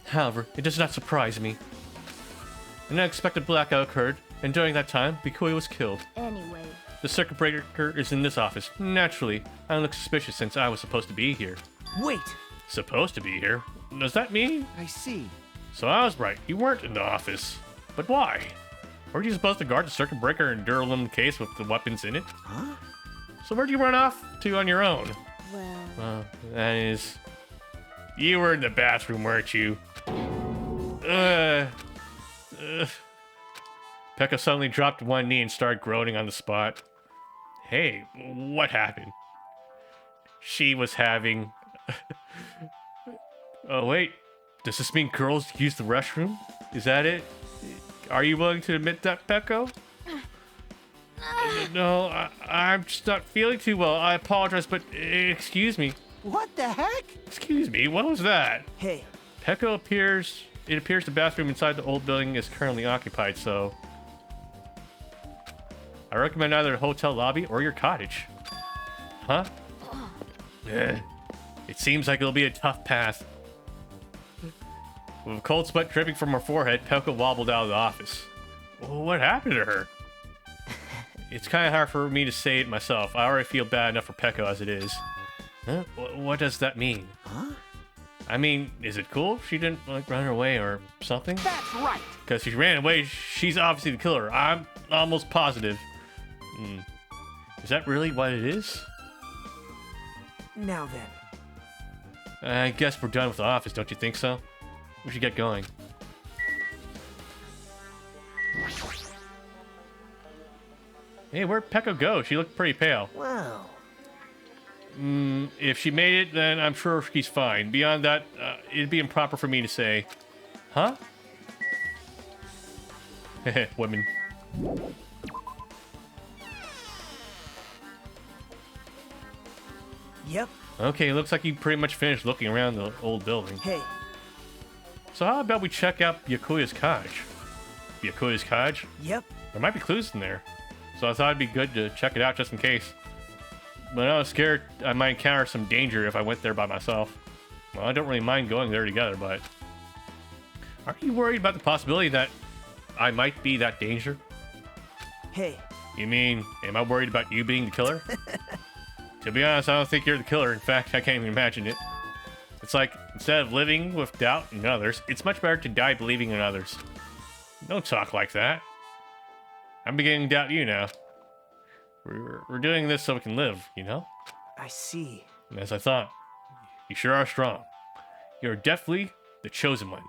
However, it does not surprise me. An unexpected blackout occurred, and during that time, Bikoya was killed. Anyway, The circuit breaker is in this office. Naturally, I look suspicious since I was supposed to be here. wait. Supposed to be here? Does that mean? I see. So I was right. You weren't in the office. But why? Weren't you supposed to guard the circuit breaker and Duralum case with the weapons in it? Huh? So where'd you run off to on your own? well, That is... You were in the bathroom, weren't you? Pekka suddenly dropped to one knee and started groaning on the spot. Hey, what happened? She was having... Oh, wait. Does this mean girls use the restroom? Is that it? Are you willing to admit that, Pekko? No, I'm just not feeling too well. I apologize, but excuse me. What the heck? Excuse me, what was that? Hey, Pekko appears... It appears the bathroom inside the old building is currently occupied, so... I recommend either the hotel lobby or your cottage. Huh? It seems like it'll be a tough path. With a cold sweat dripping from her forehead, Pekko wobbled out of the office. What happened to her? It's kind of hard for me to say it myself. I already feel bad enough for Pekko as it is. Huh? What does that mean? huh? I mean, is it cool if she didn't like run away or something? That's right. Because she ran away, she's obviously the killer. I'm almost positive. Is that really what it is? Now then. I guess we're done with the office, don't you think so? We should get going. Hey, where'd Pekka go? She looked pretty pale. Well. If she made it, then I'm sure she's fine. Beyond that, it'd be improper for me to say. Huh? Heh, women. Yep. Okay, looks like you pretty much finished looking around the old building. Hey. So how about we check out Yakuya's cottage? Yakuya's cottage? Yep. There might be clues in there. So I thought it'd be good to check it out just in case. But I was scared I might encounter some danger if I went there by myself. Well, I don't really mind going there together, but... Aren't you worried about the possibility that I might be that danger? Hey. You mean, am I worried about you being the killer? To be honest, I don't think you're the killer. In fact, I can't even imagine it. It's like, instead of living with doubt in others, it's much better to die believing in others. Don't talk like that. I'm beginning to doubt you now. We're doing this so we can live, you know? I see. And as I thought, you sure are strong. You're definitely the chosen one.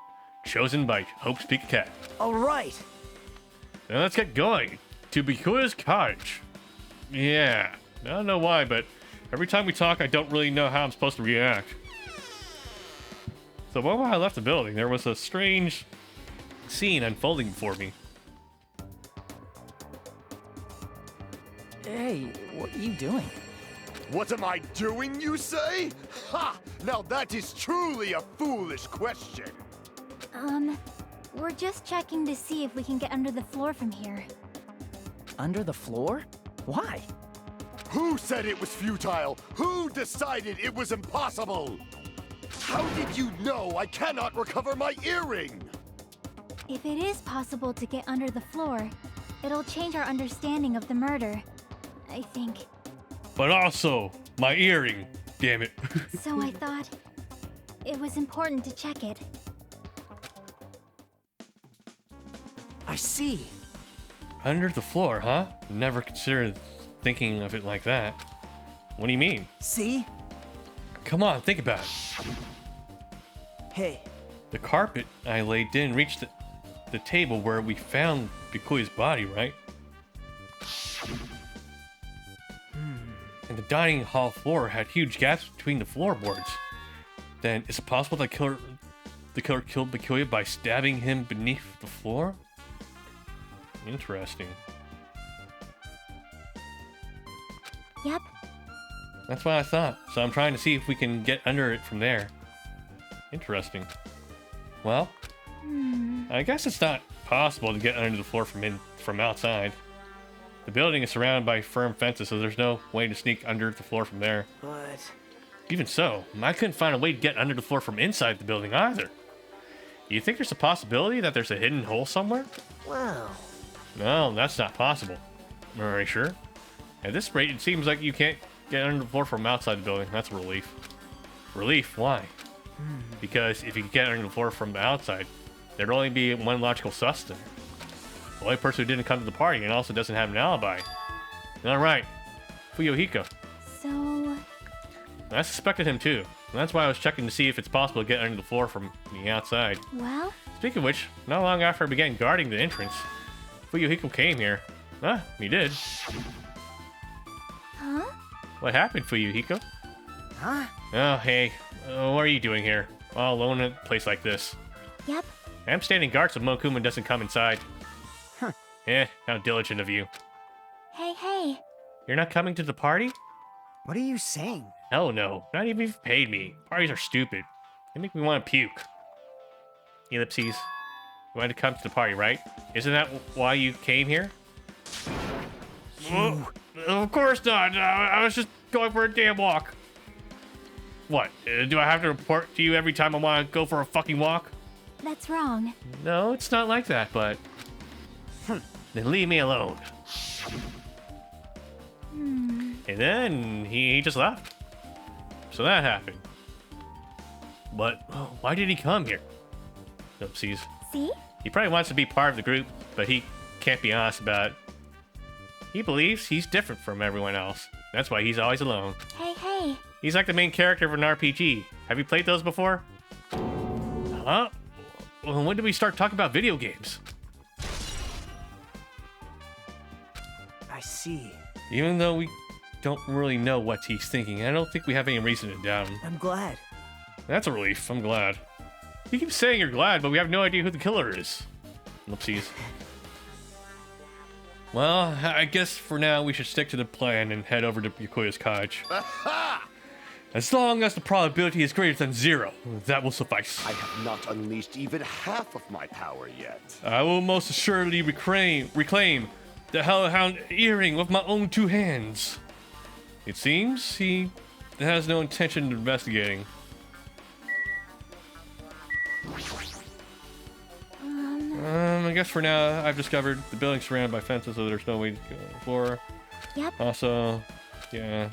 Chosen by Hope's Peak Cat. All right. Now let's get going. To Bikuya's cottage. Yeah, I don't know why, but every time we talk, I don't really know how I'm supposed to react. So when I left the building, there was a strange scene unfolding before me. Hey, what are you doing? What am I doing, you say? Ha! Now that is truly a foolish question. We're just checking to see if we can get under the floor from here. Under the floor? Why? Who said it was futile? Who decided it was impossible? How did you know I cannot recover my earring? If it is possible to get under the floor, it'll change our understanding of the murder, I think. But also, my earring. Damn it. So I thought it was important to check it. I see. Under the floor, huh? Never considered thinking of it like that. What do you mean? See? Come on, think about it. Hey. The carpet I laid didn't reach the table where we found Bikuya's body, right? And the dining hall floor had huge gaps between the floorboards. Then, is it possible that the killer killed Bikuya by stabbing him beneath the floor? Interesting. Yep. That's what I thought. So I'm trying to see if we can get under it from there. Interesting. Well, I guess it's not possible to get under the floor from outside. The building is surrounded by firm fences, so there's no way to sneak under the floor from there. But... Even so, I couldn't find a way to get under the floor from inside the building either. Do you think there's a possibility that there's a hidden hole somewhere? well... No, that's not possible. Are you sure? At this rate, it seems like you can't get under the floor from outside the building. That's a relief. Relief? Why? Because if you could get under the floor from the outside, there'd only be one logical suspect. The only person who didn't come to the party and also doesn't have an alibi. Alright, Fuyuhiko. So... I suspected him too. And that's why I was checking to see if it's possible to get under the floor from the outside. well, Speaking of which, not long after I began guarding the entrance, Fuyuhiko came here. Ah, he did. huh? What happened, Fuyuhiko? Huh? Oh, hey. What are you doing here? All alone in a place like this. Yep. I'm standing guard so Mokuma doesn't come inside. Huh. How diligent of you. Hey. You're not coming to the party? What are you saying? Hell no. Not even if you paid me. Parties are stupid. They make me want to puke. Ellipses. You wanted to come to the party, right? Isn't that why you came here? Well, of course not. I was just going for a damn walk. What? Do I have to report to you every time I want to go for a fucking walk? That's wrong. No, it's not like that, but... Then leave me alone. And then he just left. So that happened. But why did he come here? Oopsies. See? He probably wants to be part of the group, but he can't be honest about it. He believes he's different from everyone else. That's why he's always alone. Hey. He's like the main character of an RPG. Have you played those before? Huh? Well, when did we start talking about video games? I see. Even though we don't really know what he's thinking, I don't think we have any reason to doubt him. I'm glad. That's a relief. I'm glad. You keep saying you're glad, but we have no idea who the killer is. Whoopsies. Well, I guess for now we should stick to the plan and head over to Yakuya's cottage. As long as the probability is greater than 0, that will suffice. I have not unleashed even half of my power yet. I will most assuredly reclaim the Hellhound earring with my own 2 hands. It seems he has no intention of investigating. I guess for now, I've discovered the building's surrounded by fences, so there's no way to go on the floor. Yep. Also, yeah.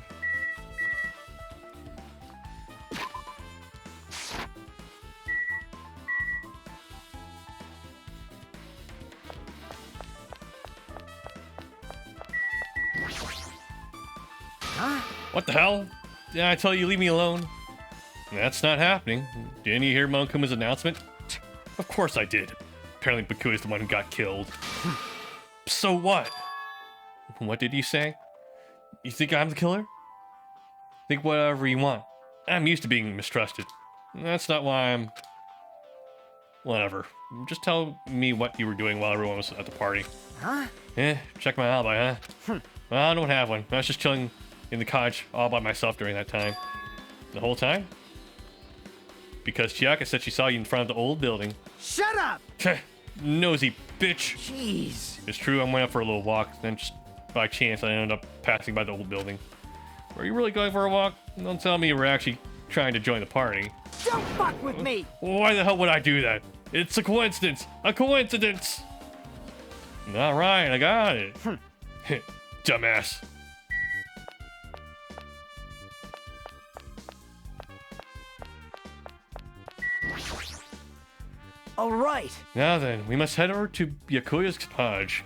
What the hell? Did I tell you leave me alone? That's not happening. Didn't you hear Monkuma's announcement? Of course I did. Apparently Bakuya's the one who got killed. So what? What did you say? You think I'm the killer? Think whatever you want. I'm used to being mistrusted. That's not why I'm... Whatever. Just tell me what you were doing while everyone was at the party. Huh? Check my alibi, huh? Well, I don't have one. I was just chilling in the cottage all by myself during that time. The whole time? Because Chiaka said she saw you in front of the old building. Shut up! Nosy bitch. Jeez. It's true, I went out for a little walk, then just by chance I ended up passing by the old building. Were you really going for a walk? Don't tell me you were actually trying to join the party. Don't fuck with me! Why the hell would I do that? It's a coincidence! A coincidence! Alright, I got it. Dumbass. All right. Now then, we must head over to Yakuya's cottage.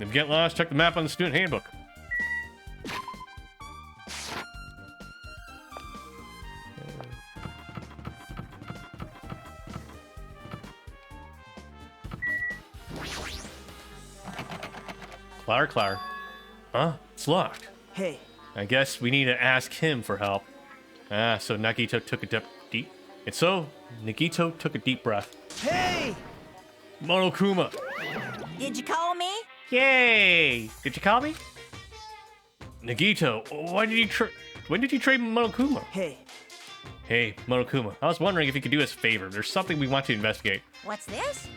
If you get lost, check the map on the student handbook. Clar. Huh? It's locked. Hey. I guess we need to ask him for help. So Nagito took a deep... And so, Nagito took a deep breath. Hey! Monokuma! Did you call me? Yay! Did you call me? Nagito, when did you trade Monokuma? Hey. Hey, Monokuma, I was wondering if you could do us a favor. There's something we want to investigate. What's this?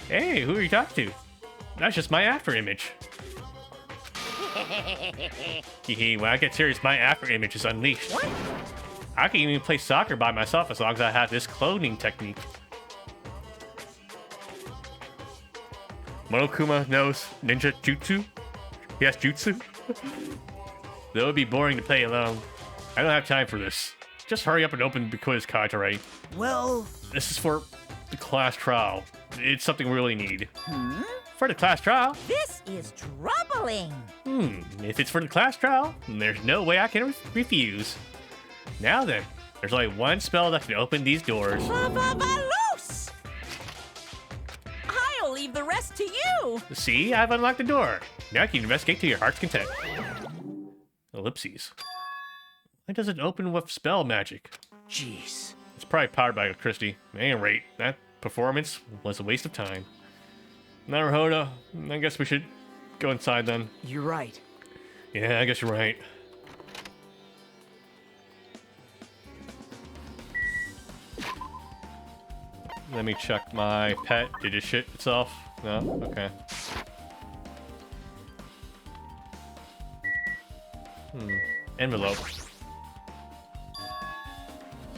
Hey, who are you talking to? That's just my after image. Hehe, when I get serious, my after image is unleashed. What? I can even play soccer by myself as long as I have this cloning technique. Monokuma knows ninja jutsu? He has jutsu? That would be boring to play alone. I don't have time for this. Just hurry up and open Bakuya's cottage already. Well... This is for the class trial. It's something we really need. For the class trial? This is troubling. If it's for the class trial, there's no way I can refuse. Now then, there's only one spell that can open these doors. Loose! I'll leave the rest to you. See, I've unlocked the door. Now you can investigate to your heart's content. Ellipses. Why does it open with spell magic? Jeez. It's probably powered by electricity. At any rate, that performance was a waste of time. Naruhodo, I guess we should go inside then. You're right. Yeah, I guess you're right. Let me check my pet. Did it shit itself? No? Okay. Envelope.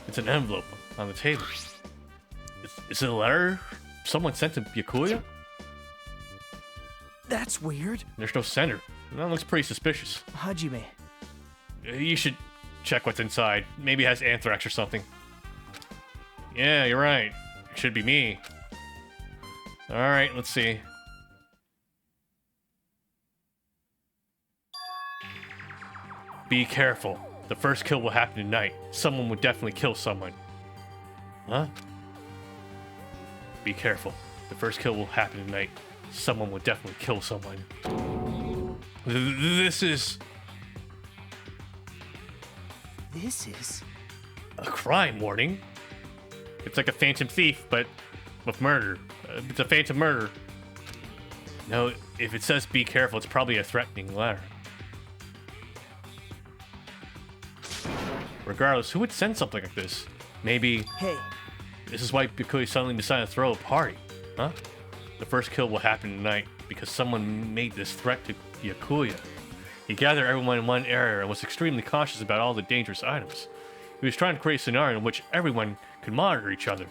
It's an envelope on the table. Is it a letter someone sent to Yakuya? That's weird. There's no sender. That looks pretty suspicious. Hajime. You should check what's inside. Maybe it has anthrax or something. Yeah, you're right. It should be me. Alright, let's see. Be careful. The first kill will happen tonight. Someone would definitely kill someone. Huh? Be careful. The first kill will happen tonight. Someone will definitely kill someone. This is a crime warning. It's like a phantom thief, but with murder. It's a phantom murder. No, if it says be careful, it's probably a threatening letter. Regardless, who would send something like this? Maybe... Hey, This is why Bikuya suddenly decided to throw a party, huh? The first kill will happen tonight because someone made this threat to Byakuya. He gathered everyone in one area and was extremely cautious about all the dangerous items. He was trying to create a scenario in which everyone could monitor each other.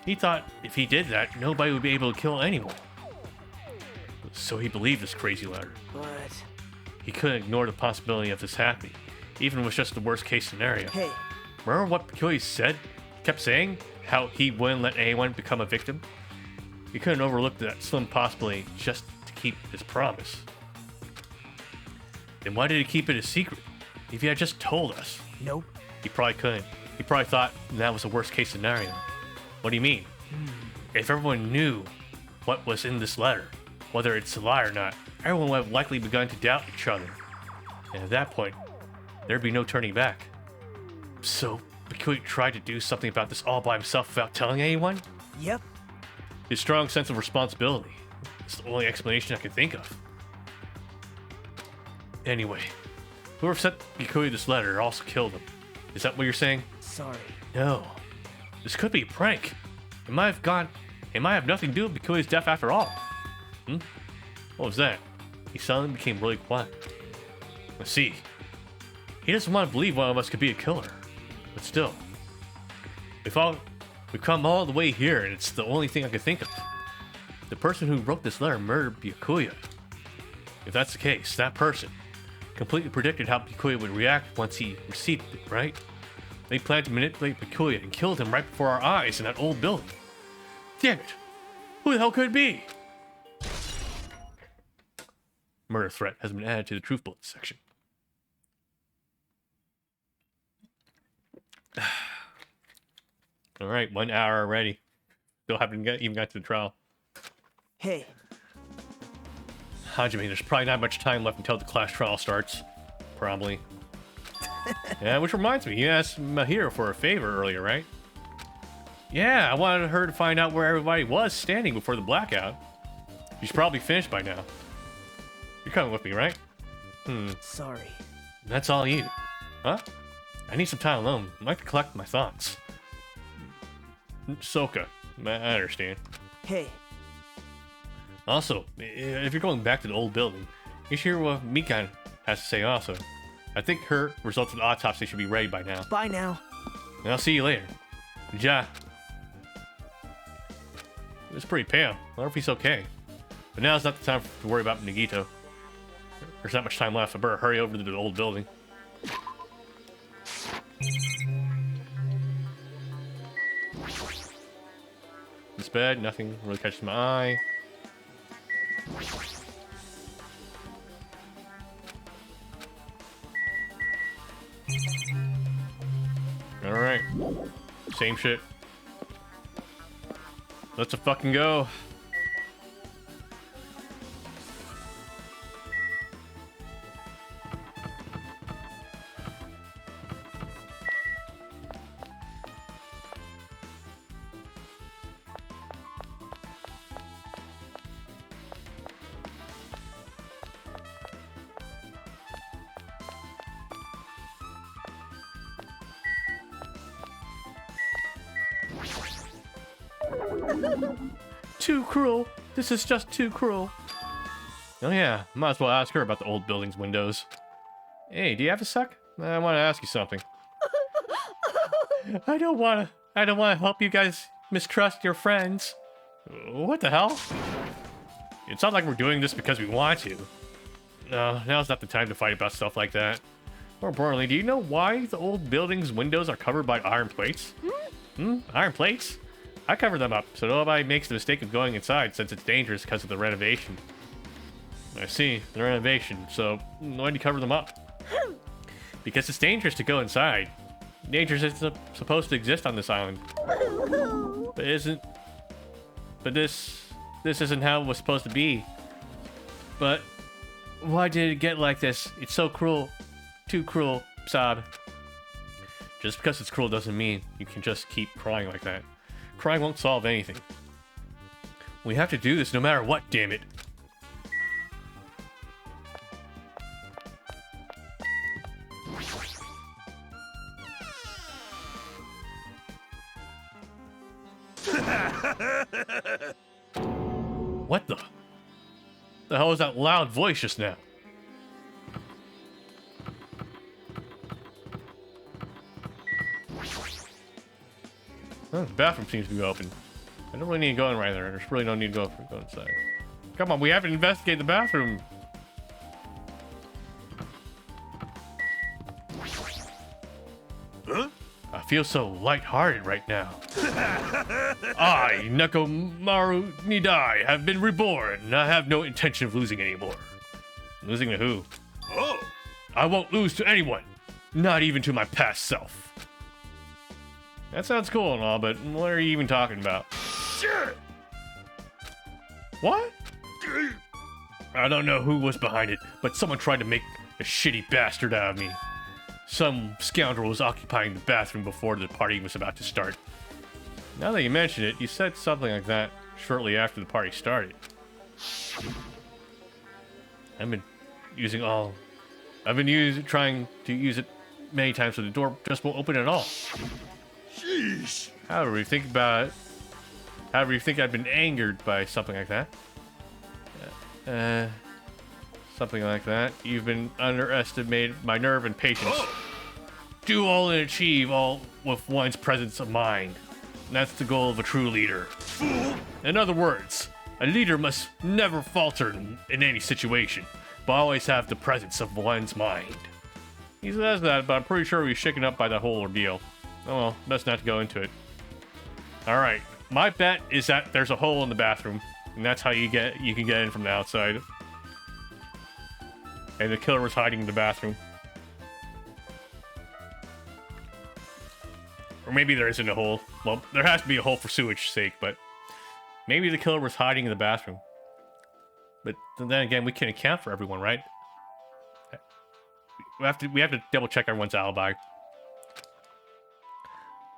He thought if he did that, nobody would be able to kill anyone. So he believed this crazy letter. but... He couldn't ignore the possibility of this happening, even if it was just the worst case scenario. Hey, Remember what Bikuya said? Kept saying how he wouldn't let anyone become a victim? He couldn't overlook that slim possibility just to keep his promise. Then why did he keep it a secret? If he had just told us. nope. He probably couldn't. He probably thought that was the worst case scenario. What do you mean? If everyone knew what was in this letter, whether it's a lie or not, everyone would have likely begun to doubt each other. And at that point, there'd be no turning back. So, Bikuya tried to do something about this all by himself without telling anyone? Yep. His strong sense of responsibility. It's the only explanation I can think of. Anyway, whoever sent Bikuya this letter also killed him. Is that what you're saying? Sorry. No. This could be a prank. It might have nothing to do with Bikuya's death after all. What was that? He suddenly became really quiet. Let's see. He doesn't want to believe one of us could be a killer. But still. We've come all the way here, and it's the only thing I can think of. The person who wrote this letter murdered Byakuya. If that's the case, that person completely predicted how Byakuya would react once he received it, right? They planned to manipulate Byakuya and killed him right before our eyes in that old building. Damn it! Who the hell could it be? Murder threat has been added to the truth bullet section. All right, 1 hour already. Still haven't even got to the trial. Hey, Hajime, there's probably not much time left until the class trial starts. Probably. Yeah, which reminds me, you asked Mahiro for a favor earlier, right? Yeah, I wanted her to find out where everybody was standing before the blackout. She's probably finished by now. You're coming with me, right? sorry. That's all you. Huh? I need some time alone. I'd like to collect my thoughts. Soka, I understand. Hey, Also, if you're going back to the old building, you should hear what Mikan has to say also. I think her results of the autopsy should be ready by now. bye now. And I'll see you later. Ja. It's pretty pale. I wonder if he's okay. But now's not the time to worry about Nagito. There's not much time left. I better hurry over to the old building. This bed, nothing really catches my eye. Alright. Same shit. Let's fucking go. Too cruel. This is just too cruel. Oh yeah, might as well ask her about the old building's windows. Hey, do you have a sec? I want to ask you something. I don't want to help you guys mistrust your friends. What the hell? It's not like we're doing this because we want to. No, now's not the time to fight about stuff like that. More importantly, do you know why the old building's windows are covered by iron plates? Iron plates? I covered them up, so nobody makes the mistake of going inside since it's dangerous because of the renovation. I see, the renovation, so why do you cover them up? Because it's dangerous to go inside. Danger isn't supposed to exist on this island. But this isn't how it was supposed to be. But why did it get like this? It's so cruel. Too cruel, Saab. Just because it's cruel doesn't mean you can just keep crying like that. Crying won't solve anything. We have to do this no matter what, damn it. What the? The hell was that loud voice just now? Oh, the bathroom seems to be open. I don't really need to go in right there. There's really no need to go inside. Come on, we have to investigate the bathroom. Huh? I feel so lighthearted right now. I, Nekomaru Nidai, have been reborn, and I have no intention of losing anymore. Losing to who? Oh! I won't lose to anyone, not even to my past self. That sounds cool and all, but what are you even talking about? Shit! What? I don't know who was behind it, but someone tried to make a shitty bastard out of me. Some scoundrel was occupying the bathroom before the party was about to start. Now that you mention it, you said something like that shortly after the party started. I've been trying to use it many times, so the door just won't open at all. Sheesh! However, you think I've been angered by something like that. Something like that. You've been underestimated my nerve and patience. Oh. Do all and achieve all with one's presence of mind. That's the goal of a true leader. Fool! In other words, a leader must never falter in any situation, but always have the presence of one's mind. He says that, but I'm pretty sure he's shaken up by that whole ordeal. Oh well, best not to go into it. Alright, my bet is that there's a hole in the bathroom, and that's how you can get in from the outside. And the killer was hiding in the bathroom. Or maybe there isn't a hole. Well, there has to be a hole for sewage sake, but maybe the killer was hiding in the bathroom. But then again, we can't account for everyone, right? We have to double check everyone's alibi.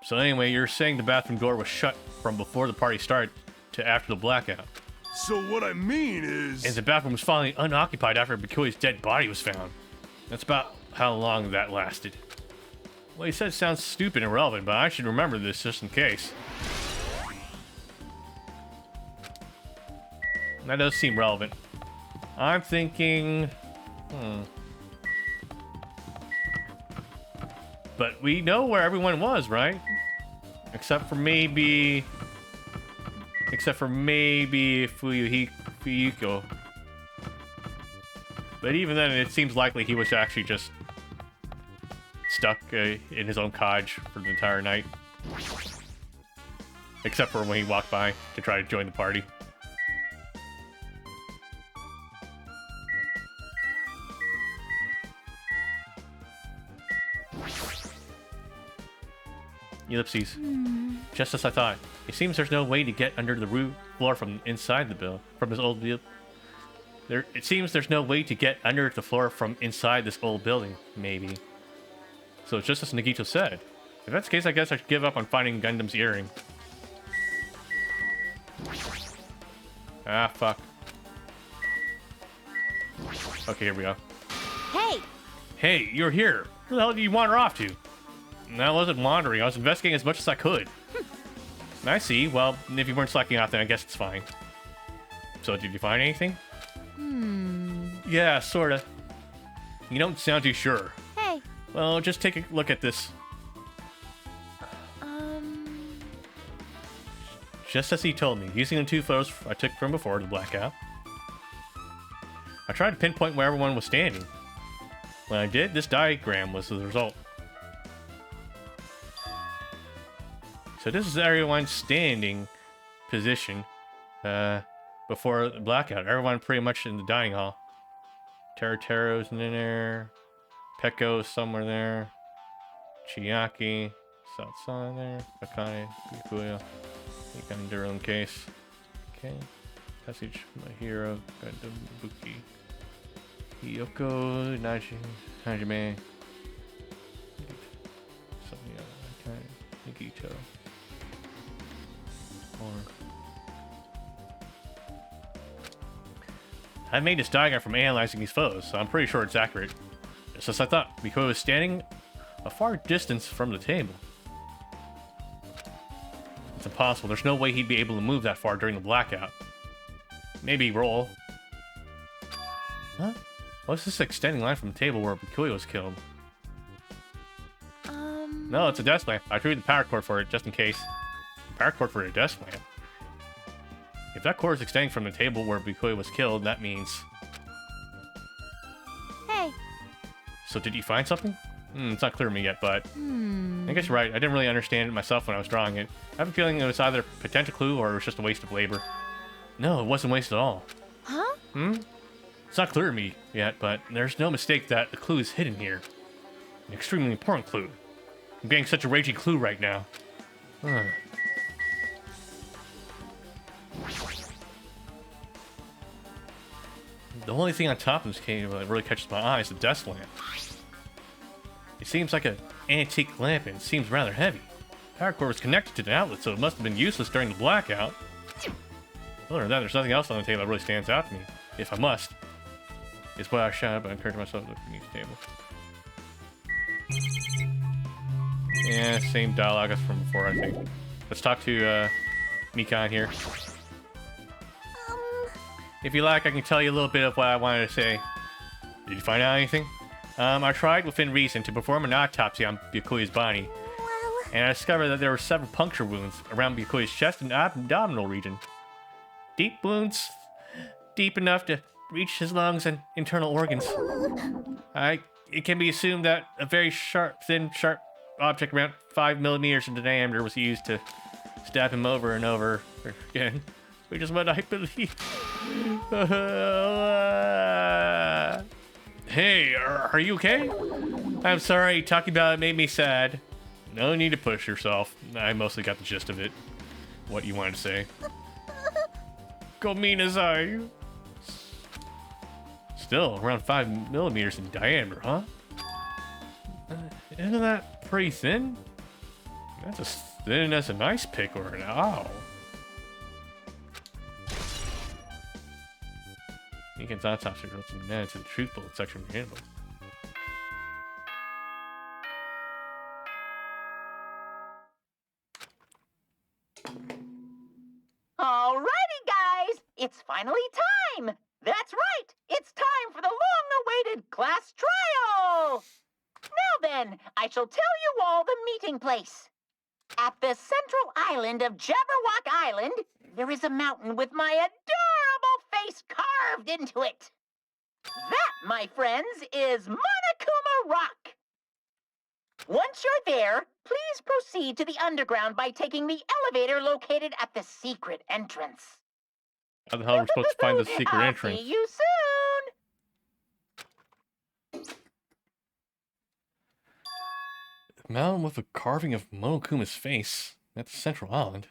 So anyway, you're saying the bathroom door was shut from before the party started to after the blackout. So what I mean is... And the bathroom was finally unoccupied after Bikoi's dead body was found. That's about how long that lasted. What he said sounds stupid and irrelevant, but I should remember this just in case. That does seem relevant. I'm thinking... But we know where everyone was, right? Except for maybe Fuyuhiko. But even then, it seems likely he was actually just stuck in his own cottage for the entire night. Except for when he walked by to try to join the party. Ellipses. Just as I thought. It seems there's no way to get under the roof floor from inside the building. From this old building. It seems there's no way to get under the floor from inside this old building. Maybe. So it's just as Nagito said. If that's the case, I guess I should give up on finding Gundam's earring. Ah, fuck. Okay, here we go. Hey! Hey, you're here. Where the hell did you wander off to? I wasn't wandering. I was investigating as much as I could. I see. Well, if you weren't slacking off, then I guess it's fine. So, did you find anything? Yeah, sorta. You don't sound too sure. Hey! Well, just take a look at this. Just as he told me, using the two photos I took from before the blackout. I tried to pinpoint where everyone was standing. When I did, this diagram was the result. So this is everyone's standing position before the blackout. Everyone pretty much in the dining hall. Taratero's in there. Pecco's somewhere there. Chiaki. Satsa in there. Akane. Byakuya. Ikon Durham case. Okay. Passage my hero. Got Buki. Hiyoko. Hajime. Something else. Okay. Nagito. I made this diagram from analyzing these photos, so I'm pretty sure it's accurate. It's just I thought, because it was standing a far distance from the table. It's impossible. There's no way he'd be able to move that far during the blackout. Maybe roll. Huh? What's this extending line from the table where Byakuya was killed? No, it's a desk lamp. I threw the power cord for it, just in case. Power cord for a desk lamp? If that cord is extending from the table where Byakuya was killed, that means... Hey. So did you find something? It's not clear to me yet, but... I guess you're right. I didn't really understand it myself when I was drawing it. I have a feeling it was either a potential clue or it was just a waste of labor. No, it wasn't wasted at all. Huh? It's not clear to me yet, but there's no mistake that the clue is hidden here. An extremely important clue. I'm getting such a raging clue right now. The only thing on top of this cave that really catches my eye is the desk lamp. It seems like an antique lamp and it seems rather heavy. Power cord was connected to the outlet, so it must have been useless during the blackout. Other than that, there's nothing else on the table that really stands out to me. If I must. It's what I shot, but I encourage myself to look at each table. Yeah, same dialogue as from before, I think. Let's talk to Mikan here. If you like, I can tell you a little bit of what I wanted to say. Did you find out anything? I tried within reason to perform an autopsy on Byakuya's body. And I discovered that there were several puncture wounds around Byakuya's chest and abdominal region. Deep wounds, deep enough to reach his lungs and internal organs. It can be assumed that a very thin, sharp object around 5 millimeters in diameter was used to stab him over and over again. Which is what I believe. Hey, are you okay? I'm sorry, talking about it made me sad. No need to push yourself. I mostly got the gist of it. What you wanted to say. Gominazai. Still, around 5 millimeters in diameter, huh? Isn't that pretty thin? That's as thin as an ice pick or an owl. Nikon's autopsy results in added to the truth bullet section of your handbook. Alrighty, guys! It's finally time! That's right! It's time for the long-awaited class trial! Now then, I shall tell you all the meeting place. At the central island of Jabberwock Island, there is a mountain with my adorable face carved into it. That, my friends, is Monokuma Rock. Once you're there, please proceed to the underground by taking the elevator located at the secret entrance. How the hell are we supposed to find the secret I'll entrance? See you soon! Mountain with a carving of Monokuma's face. That's Central Island.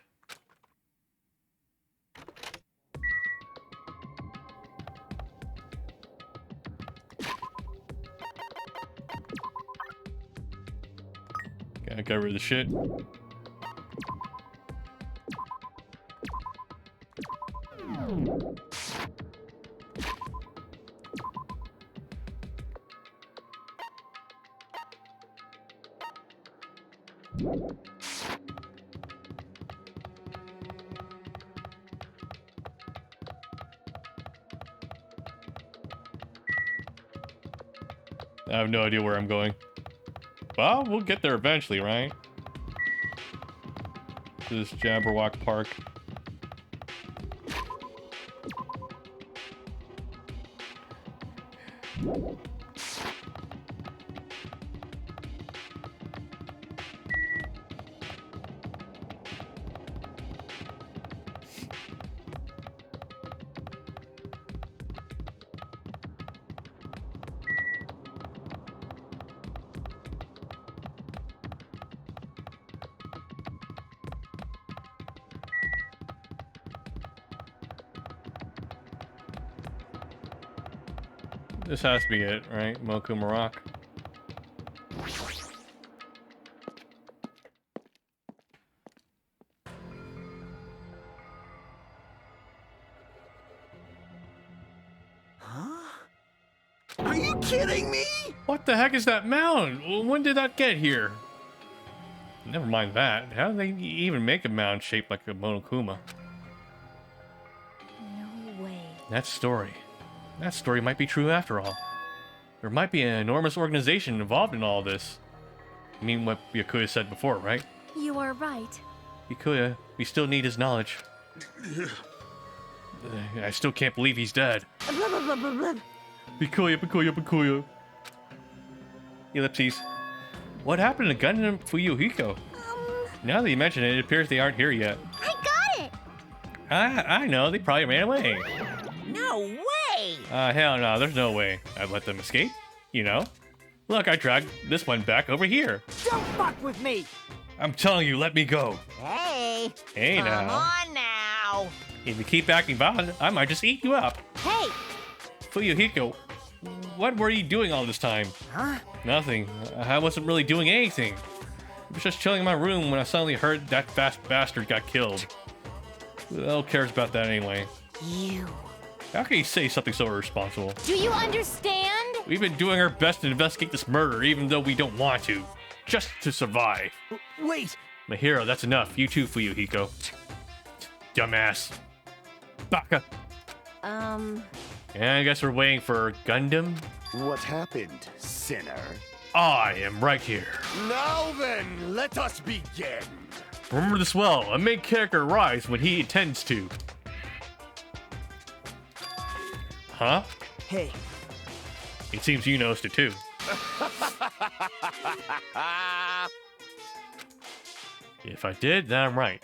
Gotta get rid of the shit. I have no idea where I'm going. Well, we'll get there eventually, right? This Jabberwock Park. This has to be it, right? Mokuma Rock. Are you kidding me? What the heck is that mound? When did that get here? Never mind that. How do they even make a mound shaped like a Monokuma? No way. That story might be true after all. There might be an enormous organization involved in all this. You mean what Byakuya said before, right? You are right. Byakuya, we still need his knowledge. I still can't believe he's dead. Byakuya. Ellipses. What happened to Gundam Fuyuhiko? Now that you mention it, it appears they aren't here yet. I got it! I know, they probably ran away. No way! Hell no, there's no way I'd let them escape. You know? Look, I dragged this one back over here. Don't fuck with me! I'm telling you, let me go. Hey! Hey Come now. on now! If you keep acting violent, I might just eat you up. Hey! Fuyuhiko, what were you doing all this time? Huh? Nothing. I wasn't really doing anything. I was just chilling in my room when I suddenly heard that fast bastard got killed. Who the hell cares about that anyway? You. How can you say something so irresponsible? Do you understand? We've been doing our best to investigate this murder, even though we don't want to. Just to survive. Wait. My hero, that's enough. You too, Fuyuhiko. Dumbass. Baka. And I guess we're waiting for Gundam? What happened, sinner? I am right here. Now then, let us begin. Remember this well. A main character arrives when he intends to. Huh? Hey, It seems you noticed it too. If I did, then I'm right.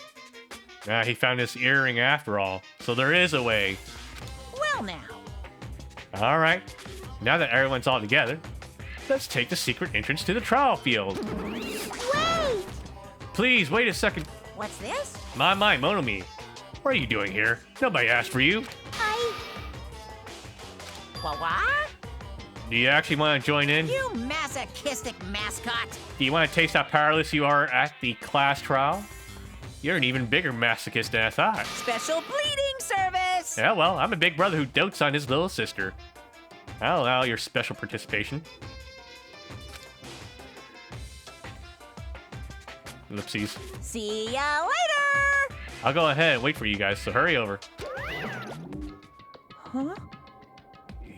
He found this earring after all, so there is a way. Well now. Alright, now that everyone's all together, let's take the secret entrance to the trial field. Wait! Please, wait a second. What's this? My, Monomi. What are you doing here? Nobody asked for you. What? Do you actually want to join in? You masochistic mascot! Do you want to taste how powerless you are at the class trial? You're an even bigger masochist than I thought. Special bleeding service! Yeah, well, I'm a big brother who dotes on his little sister. I'll allow your special participation. Ellipses. See ya later! I'll go ahead and wait for you guys, so hurry over. huh?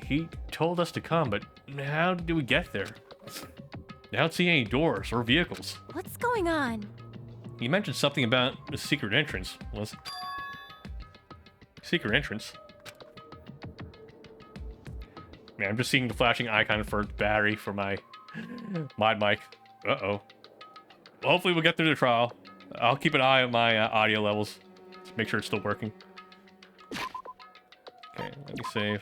He told us to come, but how did we get there? I don't see any doors or vehicles. What's going on? He mentioned something about a secret entrance. Was it? Secret entrance? Man, I'm just seeing the flashing icon for battery for my mod mic. Uh-oh. Well, hopefully we'll get through the trial. I'll keep an eye on my audio levels to make sure it's still working. Okay, let me save.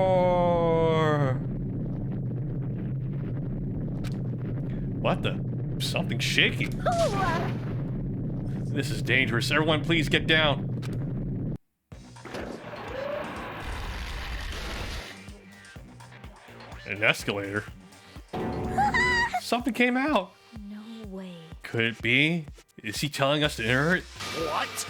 Roar! What the? Something's shaking. This is dangerous. Everyone, please get down. An escalator. Something came out. No way. Could it be? Is he telling us to enter it? What?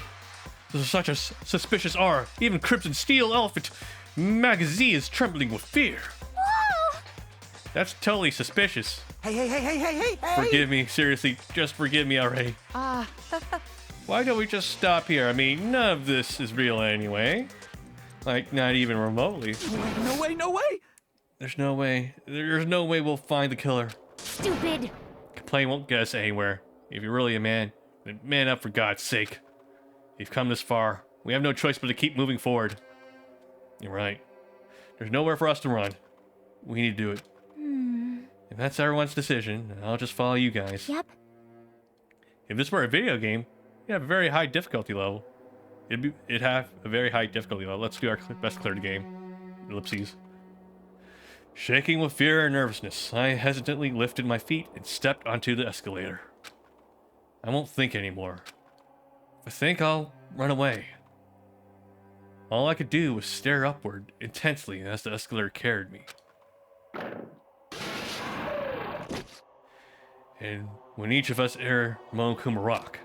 This is such a suspicious aura. Even Crimson Steel Elephant Magazine is trembling with fear. That's totally suspicious. Hey. Forgive me, seriously, just forgive me already. Why don't we just stop here? I mean, none of this is real anyway. Like, not even remotely. No way. There's no way we'll find the killer. Stupid! Complaint won't get us anywhere. If you're really a man, then man up for God's sake. You've come this far. We have no choice but to keep moving forward. You're right. There's nowhere for us to run. We need to do it. If that's everyone's decision, I'll just follow you guys. Yep. If this were a video game, it'd have a very high difficulty level. It'd have a very high difficulty level. Let's do our best to clear the game. Ellipses. Shaking with fear and nervousness, I hesitantly lifted my feet and stepped onto the escalator. I won't think anymore. If I think, I'll run away. All I could do was stare upward intensely as the escalator carried me. And when each of us enter Monokuma Rock,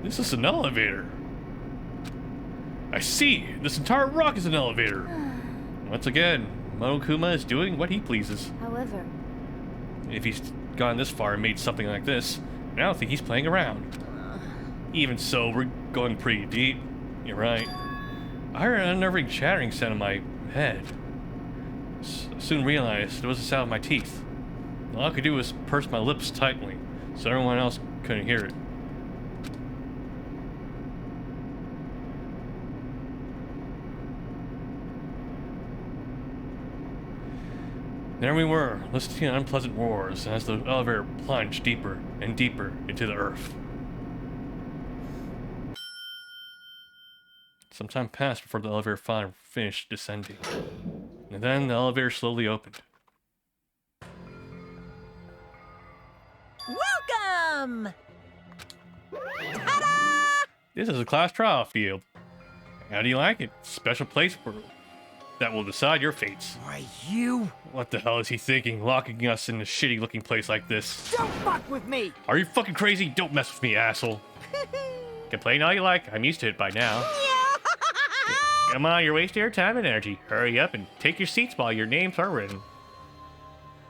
this is an elevator. I see! This entire rock is an elevator! Once again, Monokuma is doing what he pleases. However, If he's gone this far and made something like this, I don't think he's playing around. Even so, we're going pretty deep. You're right. I heard an unnerving chattering sound in my head. I soon realized it was the sound of my teeth. All I could do was purse my lips tightly, so everyone else couldn't hear it. There we were, listening to unpleasant roars as the elevator plunged deeper and deeper into the earth. Some time passed before the elevator finally finished descending. And then the elevator slowly opened. Welcome! This is a class trial field. How do you like it? Special place that will decide your fates. Why, you What the hell is he thinking, locking us in a shitty looking place like this? don't fuck with me! Are you fucking crazy? Don't mess with me, asshole. Complain all you like, I'm used to it by now. Come on, you're wasting your time and energy. Hurry up and take your seats while your names are written.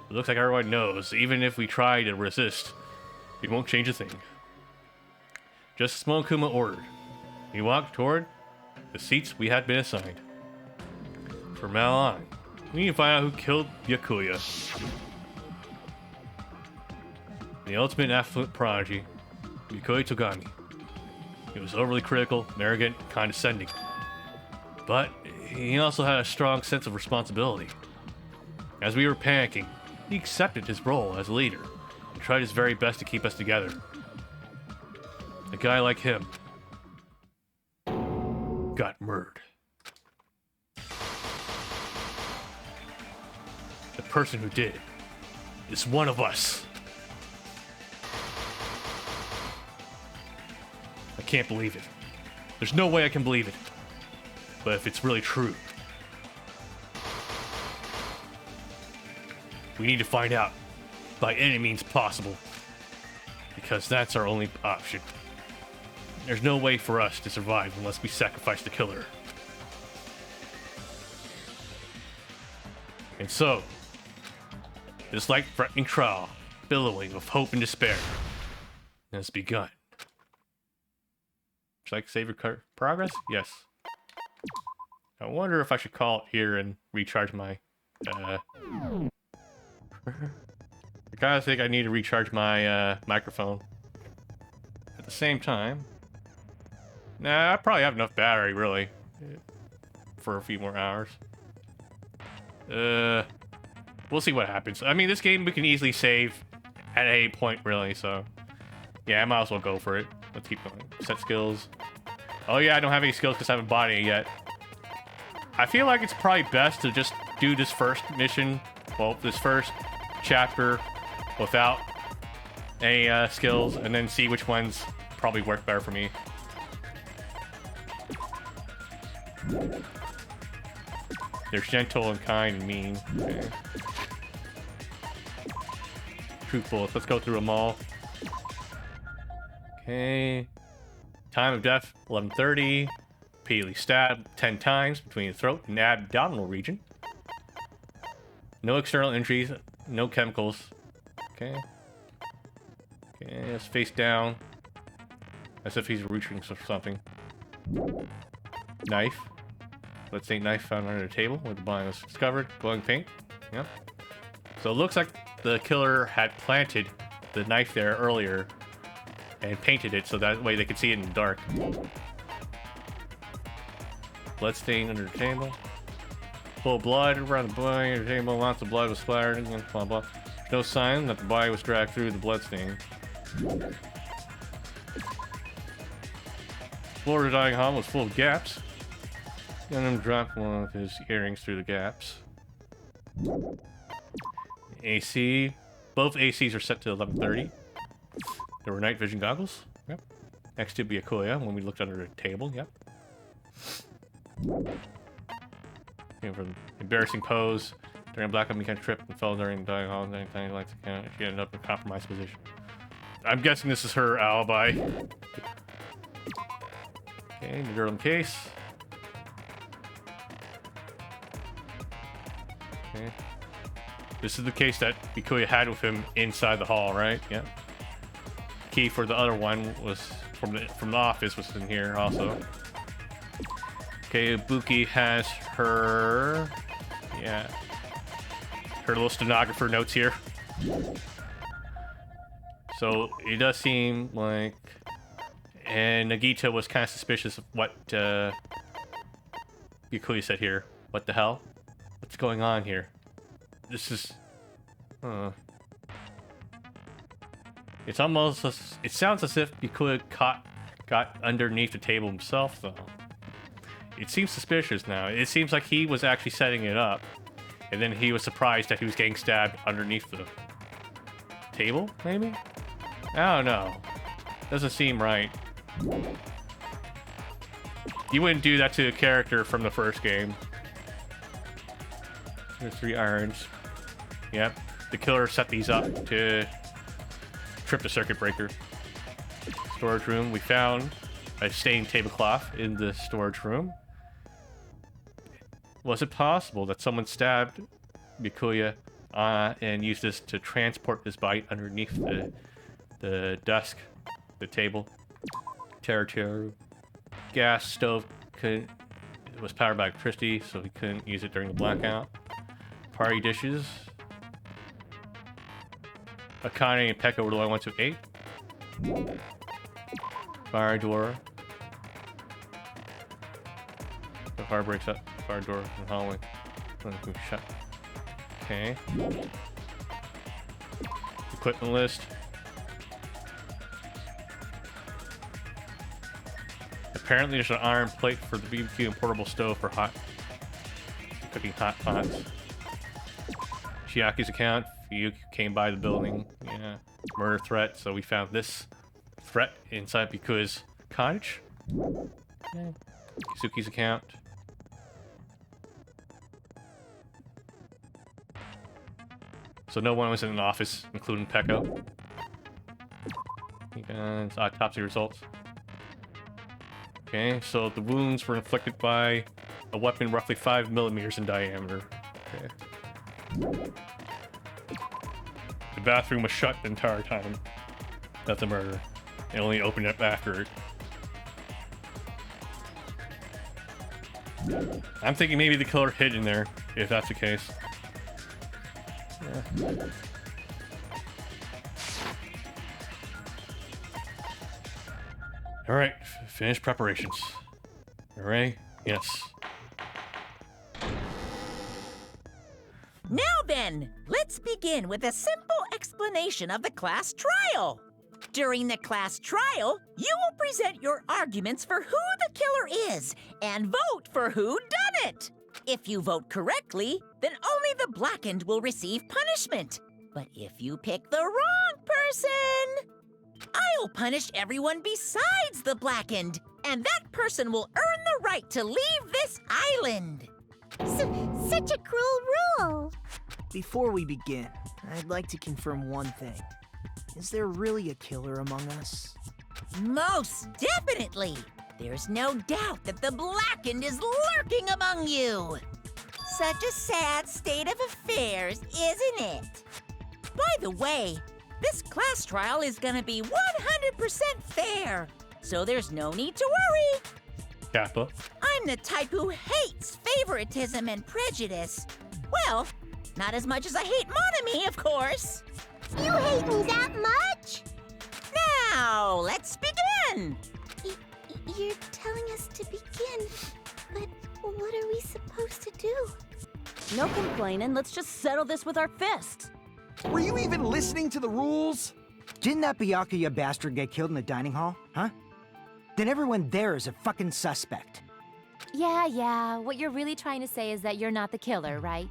It looks like everyone knows, even if we try to resist, we won't change a thing. Just as Monokuma ordered. We walked toward the seats we had been assigned. From now on, we need to find out who killed Byakuya. The ultimate affluent prodigy, Byakuya Togami. He was overly critical, arrogant, condescending. But he also had a strong sense of responsibility. As we were panicking, he accepted his role as a leader and tried his very best to keep us together. A guy like him got murdered. The person who did it is one of us. I can't believe it. There's no way I can believe it. But if it's really true, we need to find out by any means possible. Because that's our only option. There's no way for us to survive unless we sacrifice the killer. And so, this light-threatening trial, billowing with hope and despair, has begun. Should I save your progress? Yes. I wonder if I should call it here and recharge my, I kinda think I need to recharge my, microphone. At the same time, nah, I probably have enough battery, really, for a few more hours. We'll see what happens. I mean, this game we can easily save at any point, really, so yeah, I might as well go for it. Let's keep going. Set skills. Oh yeah, I don't have any skills because I haven't bought any yet. I feel like it's probably best to just do this first mission, well, this first chapter without any skills, and then see which ones probably work better for me. They're gentle and kind and mean. Okay. Truth bullets. Let's go through them all. Okay. Time of death, 11:30. Repeatedly stabbed 10 times between the throat and abdominal region. No external injuries, no chemicals. Okay. Okay, let's face down. As if he's reaching for something. Knife. Let's say knife found under the table where the body was discovered. Glowing pink. Yep. So it looks like the killer had planted the knife there earlier and painted it so that way they could see it in the dark. Blood stain under the table. Full of blood around the body. The table, lots of blood was splattered, and blah blah. No sign that the body was dragged through the bloodstain. Floor of the dining hall was full of gaps. And then dropped one of his earrings through the gaps. AC. Both ACs are set to 11:30. There were night vision goggles. Yep. Next to Byakuya when we looked under the table. Yep. Came from embarrassing pose during a blackout. Mechanic tripped and fell during the dining hall. Anytime like she ended up in a compromised position. I'm guessing this is her alibi. Okay, the girl in the case. Okay. This is the case that Byakuya had with him inside the hall, right? Yeah. Key for the other one was from the office was in here also. Okay, Buki has her little stenographer notes here. So it does seem like, and Nagita was kind of suspicious of what Byakuya said here. What the hell? What's going on here? This is, it's almost, it sounds as if Byakuya got underneath the table himself, though. It seems suspicious now. It seems like he was actually setting it up, and then he was surprised that he was getting stabbed underneath the table, maybe? I don't know. Doesn't seem right. You wouldn't do that to a character from the first game. There's 3 irons. Yep. The killer set these up to trip the circuit breaker. Storage room. We found a stained tablecloth in the storage room. Was it possible that someone stabbed Byakuya and used this to transport his body underneath the desk, the table? Territory. Gas stove it was powered by electricity, so he couldn't use it during the blackout. Party dishes. Akane and Pekka were the only ones who ate. Fire door. The fire breaks up. Fire door in the hallway. Shut. Okay. Equipment list. Apparently there's an iron plate for the BBQ and portable stove for cooking hot pots. Chiaki's account. Fuyuki came by the building. Yeah. Murder threat. So we found this threat inside Byakuya's cottage. Okay. Kisuki's account. So no one was in the office, including Pekka. And autopsy results. Okay, so the wounds were inflicted by a weapon roughly 5 millimeters in diameter. Okay. The bathroom was shut the entire time. That's a murder. They only opened it after it. I'm thinking maybe the killer hid in there, if that's the case. Yeah. Alright, finished preparations. You ready? Yes. Now then, let's begin with a simple explanation of the class trial. During the class trial, you will present your arguments for who the killer is and vote for who done it. If you vote correctly, then only the blackened will receive punishment. But if you pick the wrong person, I'll punish everyone besides the blackened, and that person will earn the right to leave this island. Such a cruel rule. Before we begin, I'd like to confirm one thing. Is there really a killer among us? Most definitely. There's no doubt that the blackened is lurking among you. Such a sad state of affairs, isn't it? By the way, this class trial is gonna be 100% fair, so there's no need to worry. Kappa. I'm the type who hates favoritism and prejudice. Well, not as much as I hate Monami, of course. You hate me that much? Now, let's begin. You're telling us to begin, but what are we supposed to do? No complaining, let's just settle this with our fists. Were you even listening to the rules? Didn't that Byakuya bastard get killed in the dining hall, huh? Then everyone there is a fucking suspect. Yeah, what you're really trying to say is that you're not the killer, right?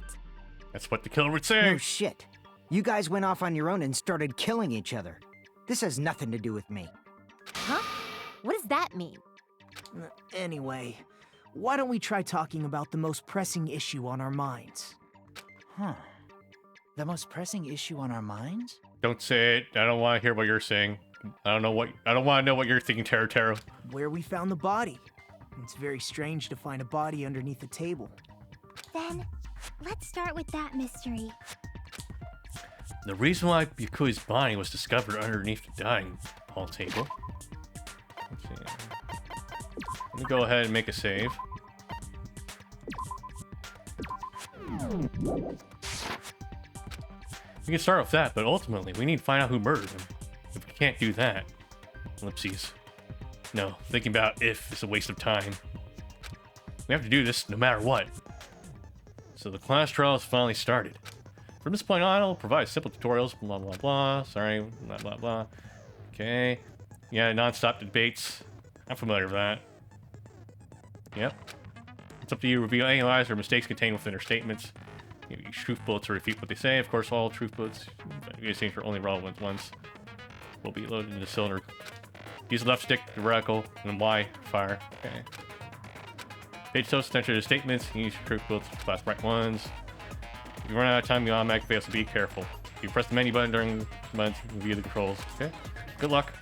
That's what the killer would say. No shit. You guys went off on your own and started killing each other. This has nothing to do with me. Huh? What does that mean? Anyway, why don't we try talking about the most pressing issue on our minds? Huh. The most pressing issue on our minds? Don't say it. I don't want to hear what you're saying. I don't want to know what you're thinking, Taro. Where we found the body. It's very strange to find a body underneath the table. Then, let's start with that mystery. The reason why Byakuya's body was discovered underneath the dining hall table. Let's see. Let me go ahead and make a save. We can start with that, but ultimately we need to find out who murdered him. If we can't do that, ellipses. No, thinking about if is a waste of time. We have to do this no matter what. So the class trial has finally started. From this point on, I'll provide simple tutorials, blah blah blah, sorry, blah blah blah. Okay. Yeah, non-stop debates. I'm familiar with that. Yep. It's up to you to reveal any lies or mistakes contained within their statements. You use truth bullets to refute what they say. Of course, all truth bullets, these are only relevant ones, will be loaded in the cylinder. Use the left stick to reticle and Y fire. Okay. Page toast attention to statements. Use your truth bullets to class right ones. If you run out of time, you automatically fail, so be careful. If you press the menu button during the buttons, review the controls. Okay. Good luck.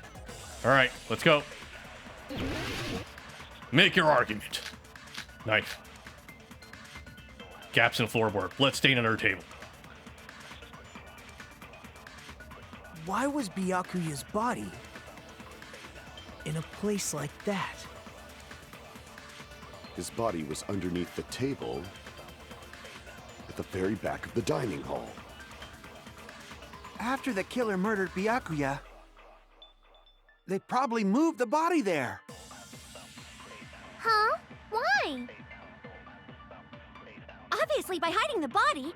All right, let's go. Make your argument. Knife. Gaps in the floorboard. Blood stain under the table. Why was Byakuya's body in a place like that? His body was underneath the table at the very back of the dining hall. After the killer murdered Byakuya, they probably moved the body there. Huh? Why? Obviously by hiding the body.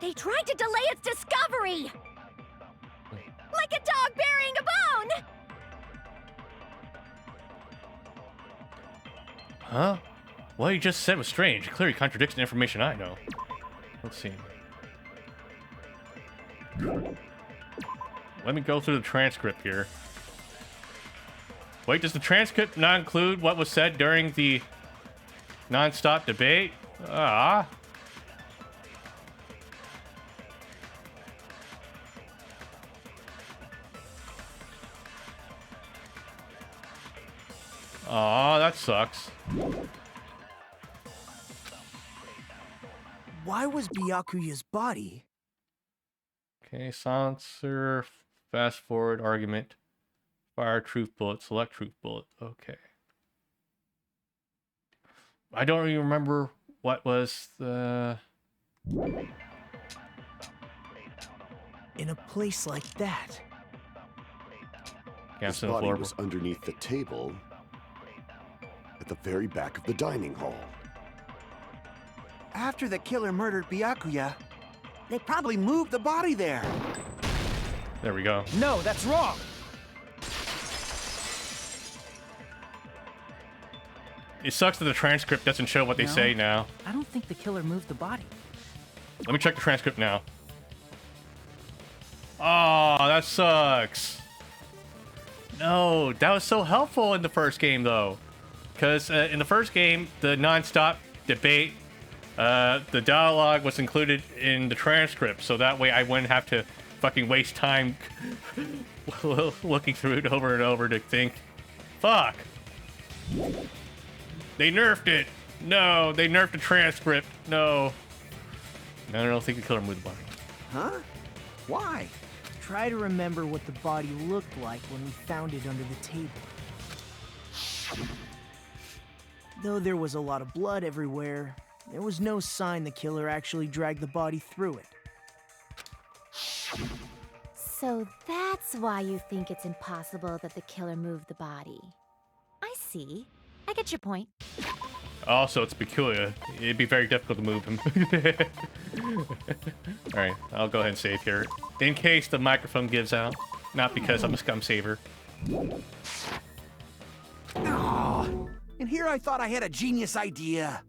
They tried to delay its discovery! Like a dog burying a bone! Huh? What you just said was strange. It clearly contradicts the information I know. Let's see. Let me go through the transcript here. Wait, does the transcript not include what was said during the non-stop debate? Ah. Aw, that sucks. Why was Byakuya's body? Okay, silencer, fast forward, argument, fire, truth bullet, select truth bullet. Okay. I don't even remember what was the... In a place like that. His body was underneath the table at the very back of the dining hall. After the killer murdered Byakuya, they probably moved the body there. There we go. No, that's wrong! It sucks that the transcript doesn't show what they say now. I don't think the killer moved the body. Let me check the transcript now. Oh, that sucks. No, that was so helpful in the first game, though. Because in the first game, the non-stop debate, the dialogue was included in the transcript, so that way I wouldn't have to fucking waste time looking through it over and over to think, fuck. They nerfed it. No, they nerfed the transcript. No. I don't think the killer moved the body. Huh? Why? Try to remember what the body looked like when we found it under the table. Though there was a lot of blood everywhere, there was no sign the killer actually dragged the body through it. So that's why you think it's impossible that the killer moved the body. I see. I get your point. Also, it's Bikuya. It'd be very difficult to move him. Alright, I'll go ahead and save here. In case the microphone gives out. Not because I'm a scum saver. Oh, and here I thought I had a genius idea.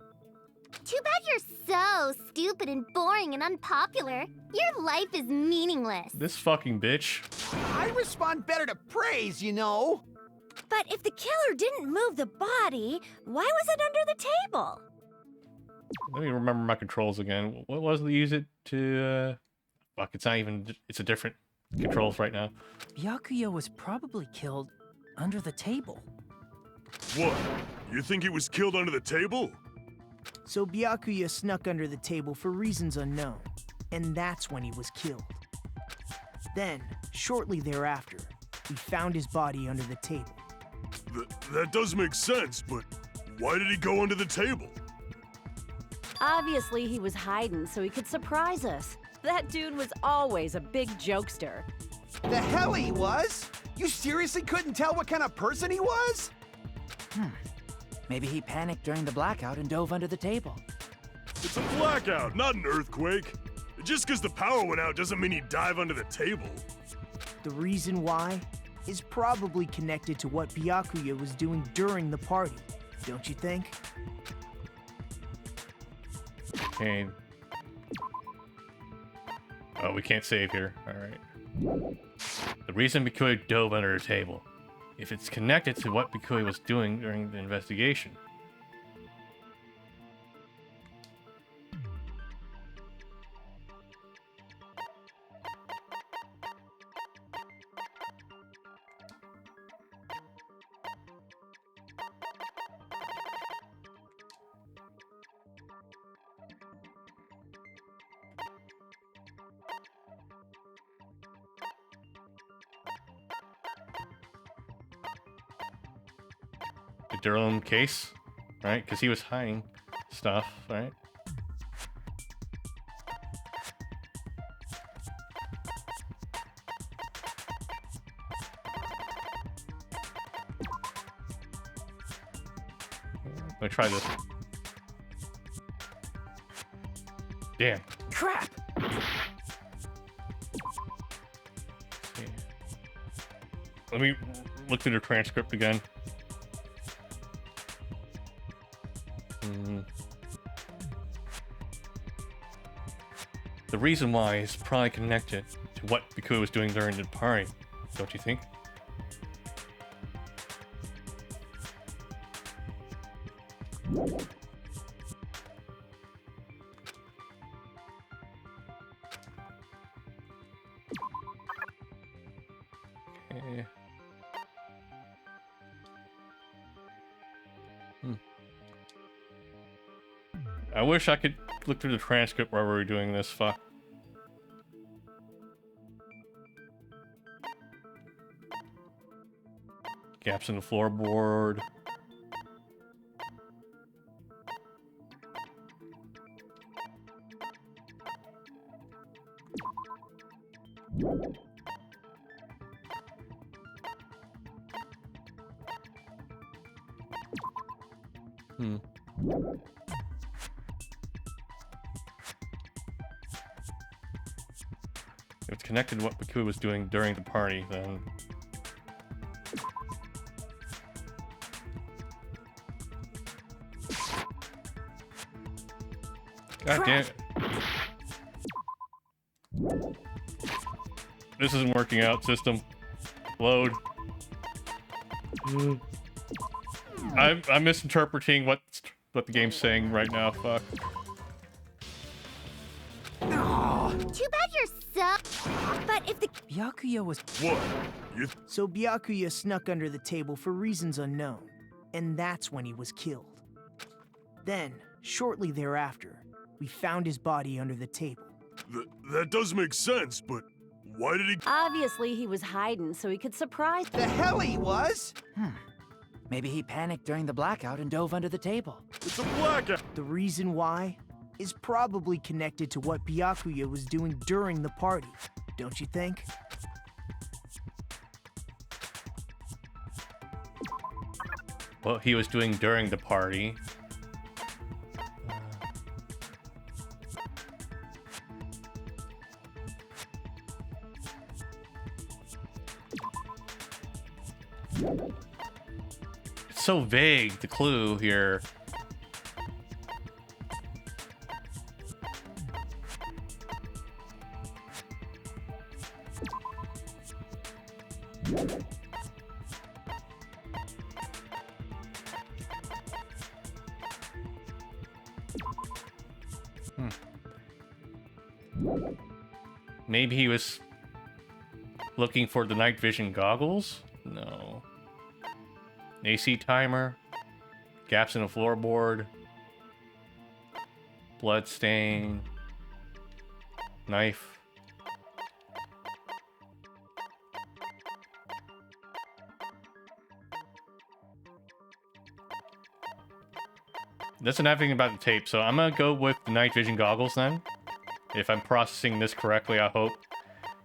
Too bad you're so stupid and boring and unpopular. Your life is meaningless. This fucking bitch. I respond better to praise, you know. But if the killer didn't move the body, why was it under the table? Let me remember my controls again. What was the use it to, fuck, it's not even, it's a different controls right now. Byakuya was probably killed under the table. What? You think he was killed under the table? So Byakuya snuck under the table for reasons unknown, and that's when he was killed. Then, shortly thereafter, we found his body under the table. That does make sense, but why did he go under the table? Obviously, he was hiding so he could surprise us. That dude was always a big jokester. The hell he was? You seriously couldn't tell what kind of person he was? Maybe he panicked during the blackout and dove under the table. It's a blackout, not an earthquake. Just because the power went out doesn't mean he'd dive under the table. The reason why is probably connected to what Byakuya was doing during the party, don't you think? Okay. Oh, we can't save here. Alright. The reason Bikuya dove under the table. If it's connected to what Bikuya was doing during the investigation. The Durham case, right? Because he was hiding stuff, right? Let me try this. Damn. Crap! Let me look through the transcript again. The reason why is probably connected to what Bikuya was doing during the party, don't you think? Okay. I wish I could look through the transcript while we were doing this. Fuck. Gaps in the floorboard. If it's connected to what Bikuya was doing during the party, then... God damn it. This isn't working out, system. Load. I'm misinterpreting what the game's saying right now, fuck. Too bad you're so... But if the... Byakuya was... What? So Byakuya snuck under the table for reasons unknown, and that's when he was killed. Then, shortly thereafter, we found his body under the table. That does make sense, but why did he... Obviously, he was hiding so he could surprise... The hell he was? Maybe he panicked during the blackout and dove under the table. It's a blackout! The reason why is probably connected to what Byakuya was doing during the party, don't you think? What he was doing during the party It's so vague, the clue here. Maybe he was looking for the night vision goggles? No. AC timer? Gaps in the floorboard? Blood stain? Knife? Doesn't have anything about the tape, so I'm gonna go with the night vision goggles then. If I'm processing this correctly, I hope.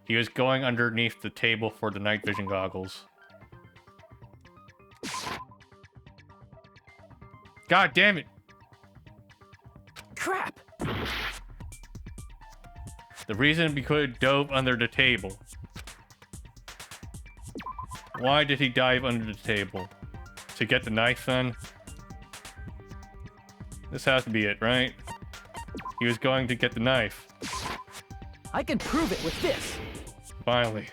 He was going underneath the table for the night vision goggles. God damn it! Crap! The reason because he dove under the table. Why did he dive under the table? To get the knife then? This has to be it, right? He was going to get the knife. I can prove it with this. Finally.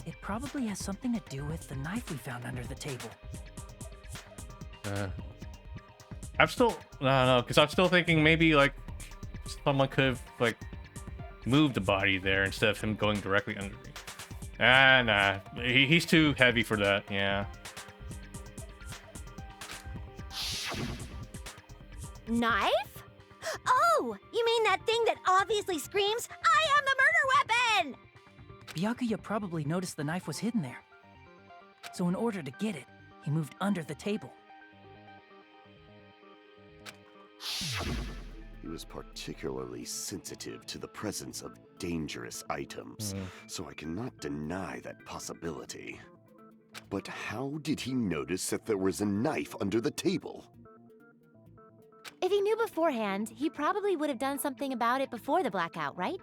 It probably has something to do with the knife we found under the table. I'm still... I don't know, because I'm still thinking maybe, like, someone could have, like, moved the body there instead of him going directly underneath. Ah, nah. He's too heavy for that, yeah. Knife? Oh, you mean that thing that obviously screams, I am the murder weapon! Byakuya probably noticed the knife was hidden there. So in order to get it, he moved under the table. He was particularly sensitive to the presence of dangerous items, so I cannot deny that possibility. But how did he notice that there was a knife under the table? If he knew beforehand, he probably would have done something about it before the blackout, right?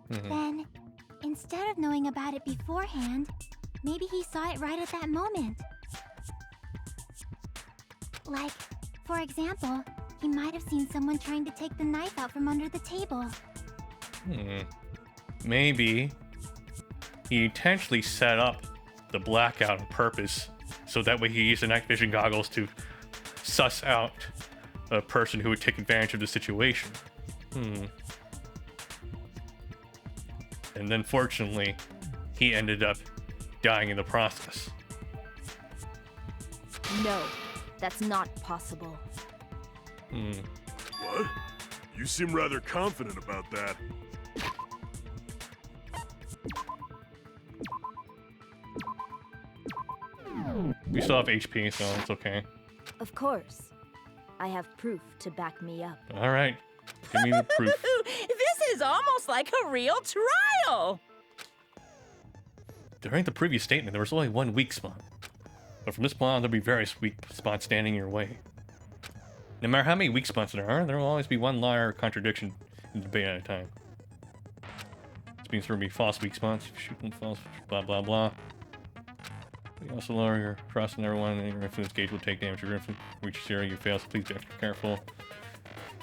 Then, instead of knowing about it beforehand, maybe he saw it right at that moment. Like, for example, he might have seen someone trying to take the knife out from under the table. Maybe he intentionally set up the blackout on purpose, so that way he used the night vision goggles to suss out a person who would take advantage of the situation. And then fortunately, he ended up dying in the process. No, that's not possible. What? You seem rather confident about that. We still have HP, so it's okay. Of course. I have proof to back me up. All right. Give me the proof. This is almost like a real trial. During the previous statement, there was only one weak spot. But from this point on, there'll be various weak spots standing in your way. No matter how many weak spots there are, there will always be one lie or contradiction in the debate at a time. This means there will be false weak spots. If you shoot them false, blah blah blah. You also lower your trust in everyone, and your influence gauge will take damage. If your influence reaches 0, you fail, so please be extra careful.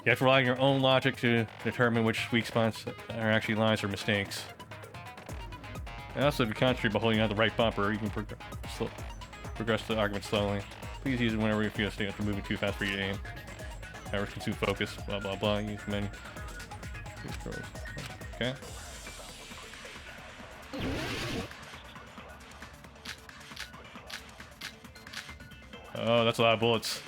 You have to rely on your own logic to determine which weak spots are actually lies or mistakes. And also, if you concentrate by holding out the right bumper, you can progress the argument slowly. Please use it whenever you feel after moving too fast for you to aim. However, consume focus, blah blah blah. Use many. Okay. Oh, that's a lot of bullets.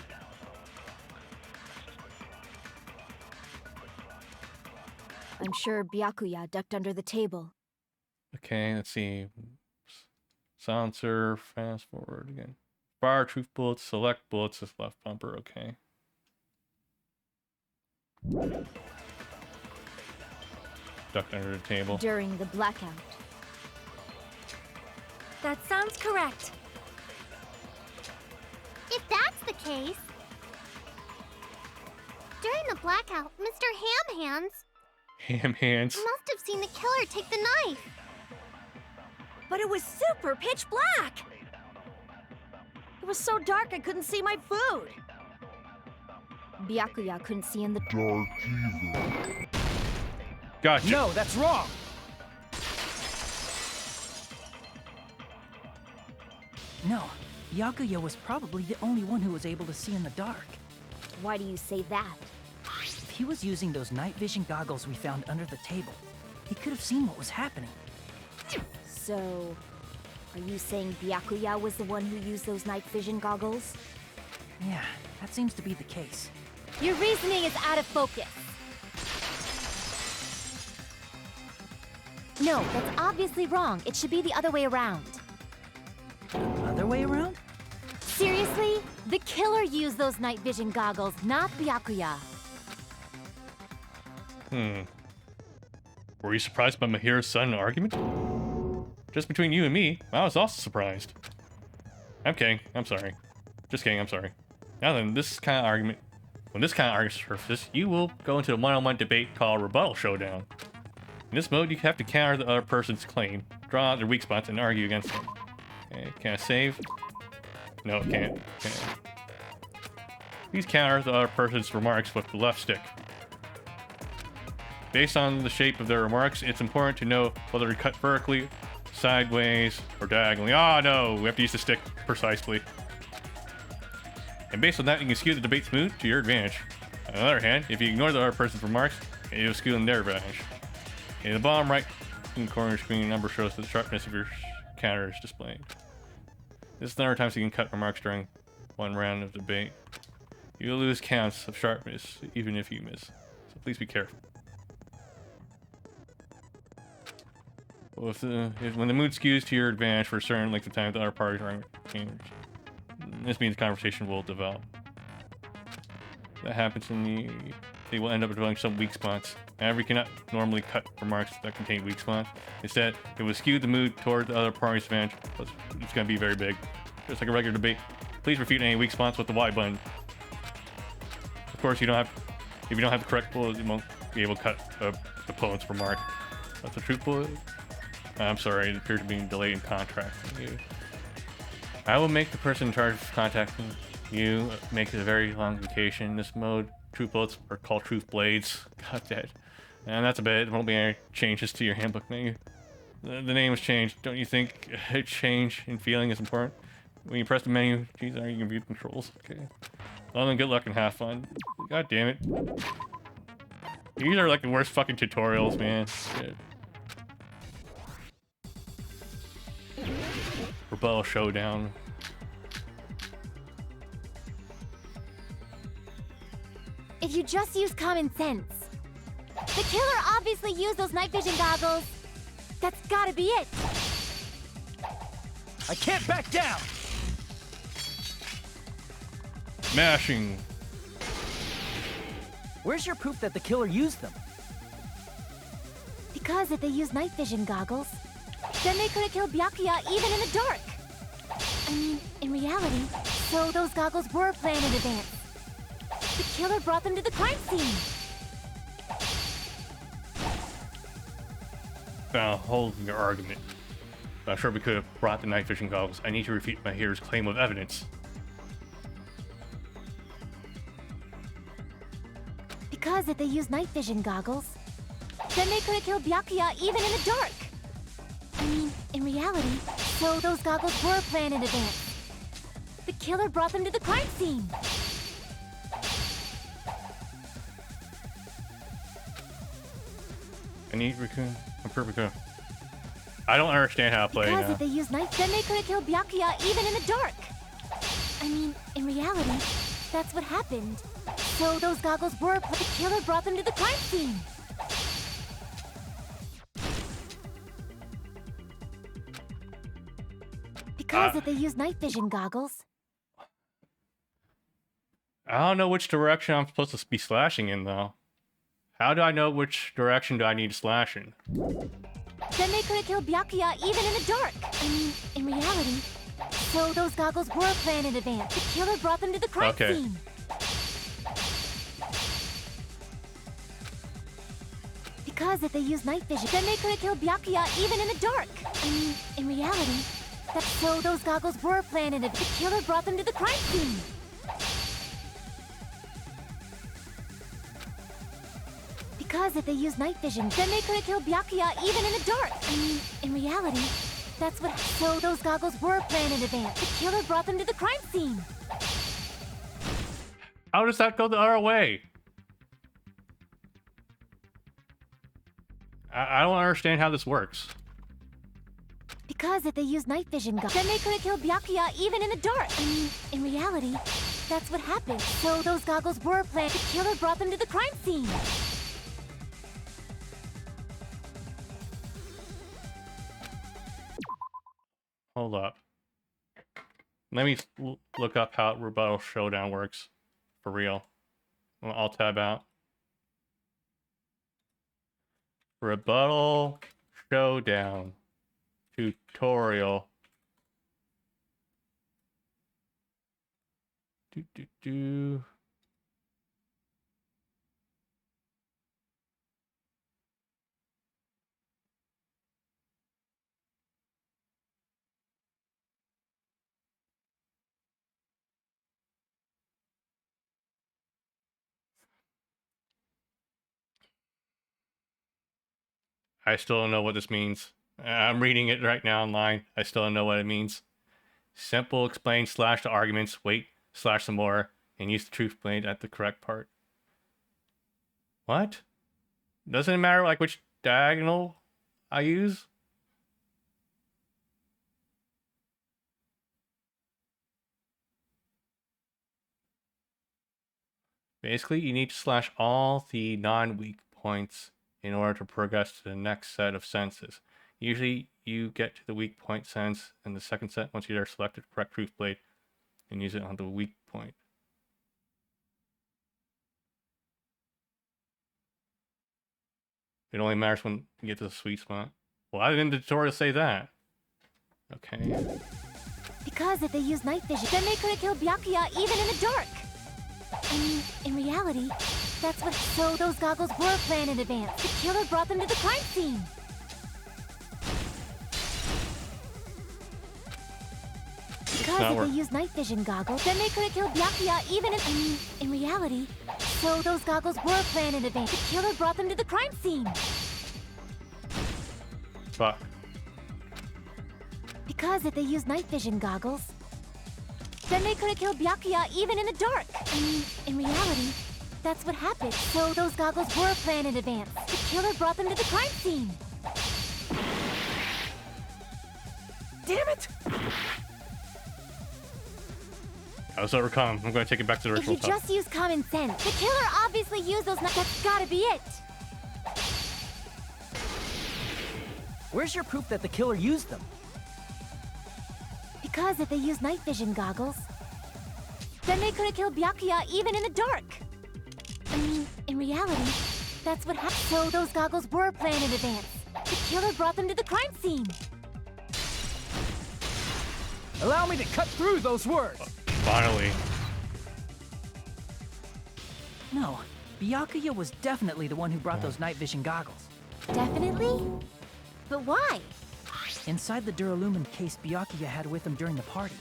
I'm sure Byakuya ducked under the table. Okay, let's see. Silencer, fast forward again. Fire truth bullets, select bullets with left bumper, okay. Ducked under the table. During the blackout. That sounds correct. If that's the case, During the blackout, Mr. Ham Hands Ham hands. must have seen the killer take the knife. But it was super pitch black. It was so dark I couldn't see my food. Byakuya couldn't see in the dark either. Gotcha. No, that's wrong. No, Byakuya was probably the only one who was able to see in the dark. Why do you say that? If he was using those night vision goggles we found under the table, he could have seen what was happening. So, are you saying Byakuya was the one who used those night vision goggles? Yeah, that seems to be the case. Your reasoning is out of focus. No, that's obviously wrong. It should be the other way around. Other way around? Seriously? The killer used those night vision goggles, not Byakuya. Were you surprised by Mahira's sudden argument? Just between you and me, I was also surprised. I'm kidding. I'm sorry. Just kidding. I'm sorry. Now then, when this kind of argument surfaces, you will go into a one-on-one debate called Rebuttal Showdown. In this mode, you have to counter the other person's claim, draw out their weak spots, and argue against them. Okay, can I save? No, it can't. Okay. Please counter the other person's remarks with the left stick. Based on the shape of their remarks, it's important to know whether to cut vertically, sideways, or diagonally. Oh no, we have to use the stick precisely. And based on that, you can skew the debate's mood to your advantage. On the other hand, if you ignore the other person's remarks, it will skew in their advantage. In the bottom right corner screen, number shows the sharpness of your counter is displayed. This is the number of times you can cut remarks during one round of debate. You will lose counts of sharpness even if you miss, so please be careful. Well, when the mood skews to your advantage for a certain length of time, the other parties are changed. This means the conversation will develop. That happens they will end up developing some weak spots. However, you cannot normally cut remarks that contain weak spots. Instead, it will skew the mood toward the other party's advantage. It's going to be very big. Just like a regular debate. Please refute any weak spots with the Y button. Of course, if you don't have the correct bullets, you won't be able to cut the opponent's remark. That's a truthful. I'm sorry, it appears to be delayed in contacting you. I will make the person in charge of contacting you make it a very long vacation. In this mode, truth bullets are called truth blades. God damn. And that's about it. There won't be any changes to your handbook menu. The name has changed. Don't you think a change in feeling is important? When you press the menu, geez, you can view the controls. Okay. Well then, good luck and have fun. God damn it. These are like the worst fucking tutorials, man. Shit. Rebuttal Showdown. If you just use common sense. The killer obviously used those night vision goggles. That's gotta be it. I can't back down! Mashing. Where's your proof that the killer used them? Because if they used night vision goggles, then they could have killed Byakuya even in the dark. I mean, in reality, so those goggles were planned in advance. The killer brought them to the crime scene. Now, hold your argument. I'm sure we could have brought the night vision goggles. I need to refute my hearer's claim of evidence. Because if they used night vision goggles, then they could have killed Byakuya even in the dark. I mean, in reality, so those goggles were planned in advance. The killer brought them to the crime scene. I need Raccoon. I'm perfect. I don't understand how to play Because now. if they used night, then they could have killed Byakuya even in the dark. I mean, in reality, that's what happened. So those goggles were, but the killer brought them to the crime scene. Because if they used night vision goggles. I don't know which direction I'm supposed to be slashing in, though. How do I know which direction do I need to slash in? Then they could have killed Byakuya even in the dark. I mean, in reality, so those goggles were planned in advance. The killer brought them to the crime scene. Because if they use night vision, then they could have killed Byakuya even in the dark. I mean, in reality, that's so those goggles were planted if the killer brought them to the crime scene. Because if they use night vision, then they could have killed Byakuya even in the dark. I mean, in reality, that's what. So those goggles were planned in advance. The killer brought them to the crime scene. How does that go the other way? I don't understand how this works. Because if they use night vision goggles, then they could have killed Byakuya even in the dark. I mean, in reality, that's what happened. So those goggles were planned. The killer brought them to the crime scene. Hold up. Let me look up how Rebuttal Showdown works. For real. I'll tab out. Rebuttal Showdown tutorial. I still don't know what this means. I'm reading it right now online. I still don't know what it means. Simple, explain, slash the arguments, wait, slash some more, and use the truth blade at the correct part. What? Doesn't it matter like which diagonal I use? Basically, you need to slash all the non-weak points in order to progress to the next set of sentences. Usually, you get to the weak point sentence in the second set once you are selected the correct truth blade and use it on the weak point. It only matters when you get to the sweet spot. Why didn't the tutorial say that? Okay. Because if they use night vision, then they could have killed Byakuya even in the dark. I mean, in reality, that's what. So those goggles were planned in advance. The killer brought them to the crime scene. Because if they use night vision goggles, then they could have killed Byakuya even in. I mean, in reality, so those goggles were planned in advance. The killer brought them to the crime scene. Fuck. Because if they use night vision goggles, then they could have killed Byakuya even in the dark. I mean, in reality, that's what happened. So those goggles were planned in advance. The killer brought them to the crime scene. Damn it! I was overcome. I'm going to take it back to the original If you just use common sense, the killer obviously used those. That's gotta be it. Where's your proof that the killer used them? Because if they use night vision goggles, then they could have killed Byakuya even in the dark. I mean, in reality, that's what happened. So those goggles were planned in advance. The killer brought them to the crime scene. Allow me to cut through those words. Finally. No, Byakuya was definitely the one who brought those night vision goggles. Definitely? But why? Inside the Duralumin case Byakuya had with him during the party,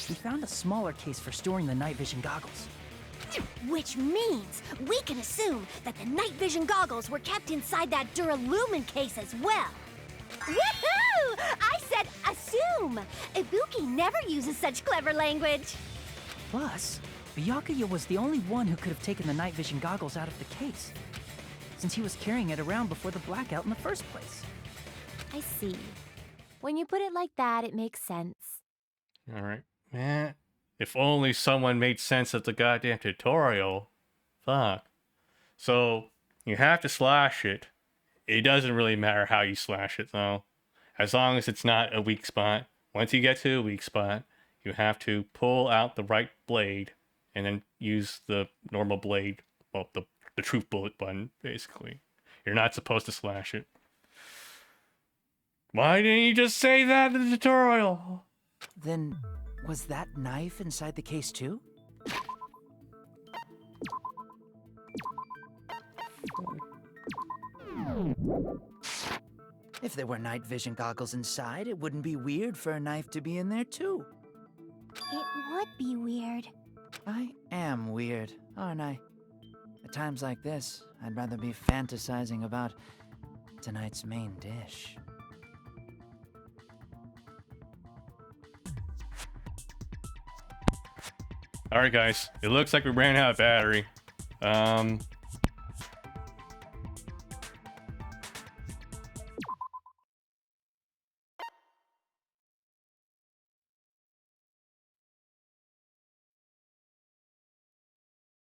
we found a smaller case for storing the night vision goggles. Which means we can assume that the night vision goggles were kept inside that Duralumin case as well. Woohoo! I said assume! Ibuki never uses such clever language. Plus, Byakuya was the only one who could have taken the night vision goggles out of the case, since he was carrying it around before the blackout in the first place. I see. When you put it like that, it makes sense. Alright. Man, if only someone made sense of the goddamn tutorial. Fuck. So, you have to slash it. It doesn't really matter how you slash it, though. As long as it's not a weak spot. Once you get to a weak spot, you have to pull out the right blade and then use the normal blade, well, the truth bullet button, basically. You're not supposed to slash it. Why didn't you just say that in the tutorial? Then, was that knife inside the case too? If there were night vision goggles inside, it wouldn't be weird for a knife to be in there too. It would be weird. I am weird, aren't I? At times like this, I'd rather be fantasizing about tonight's main dish. All right, guys. It looks like we ran out of battery.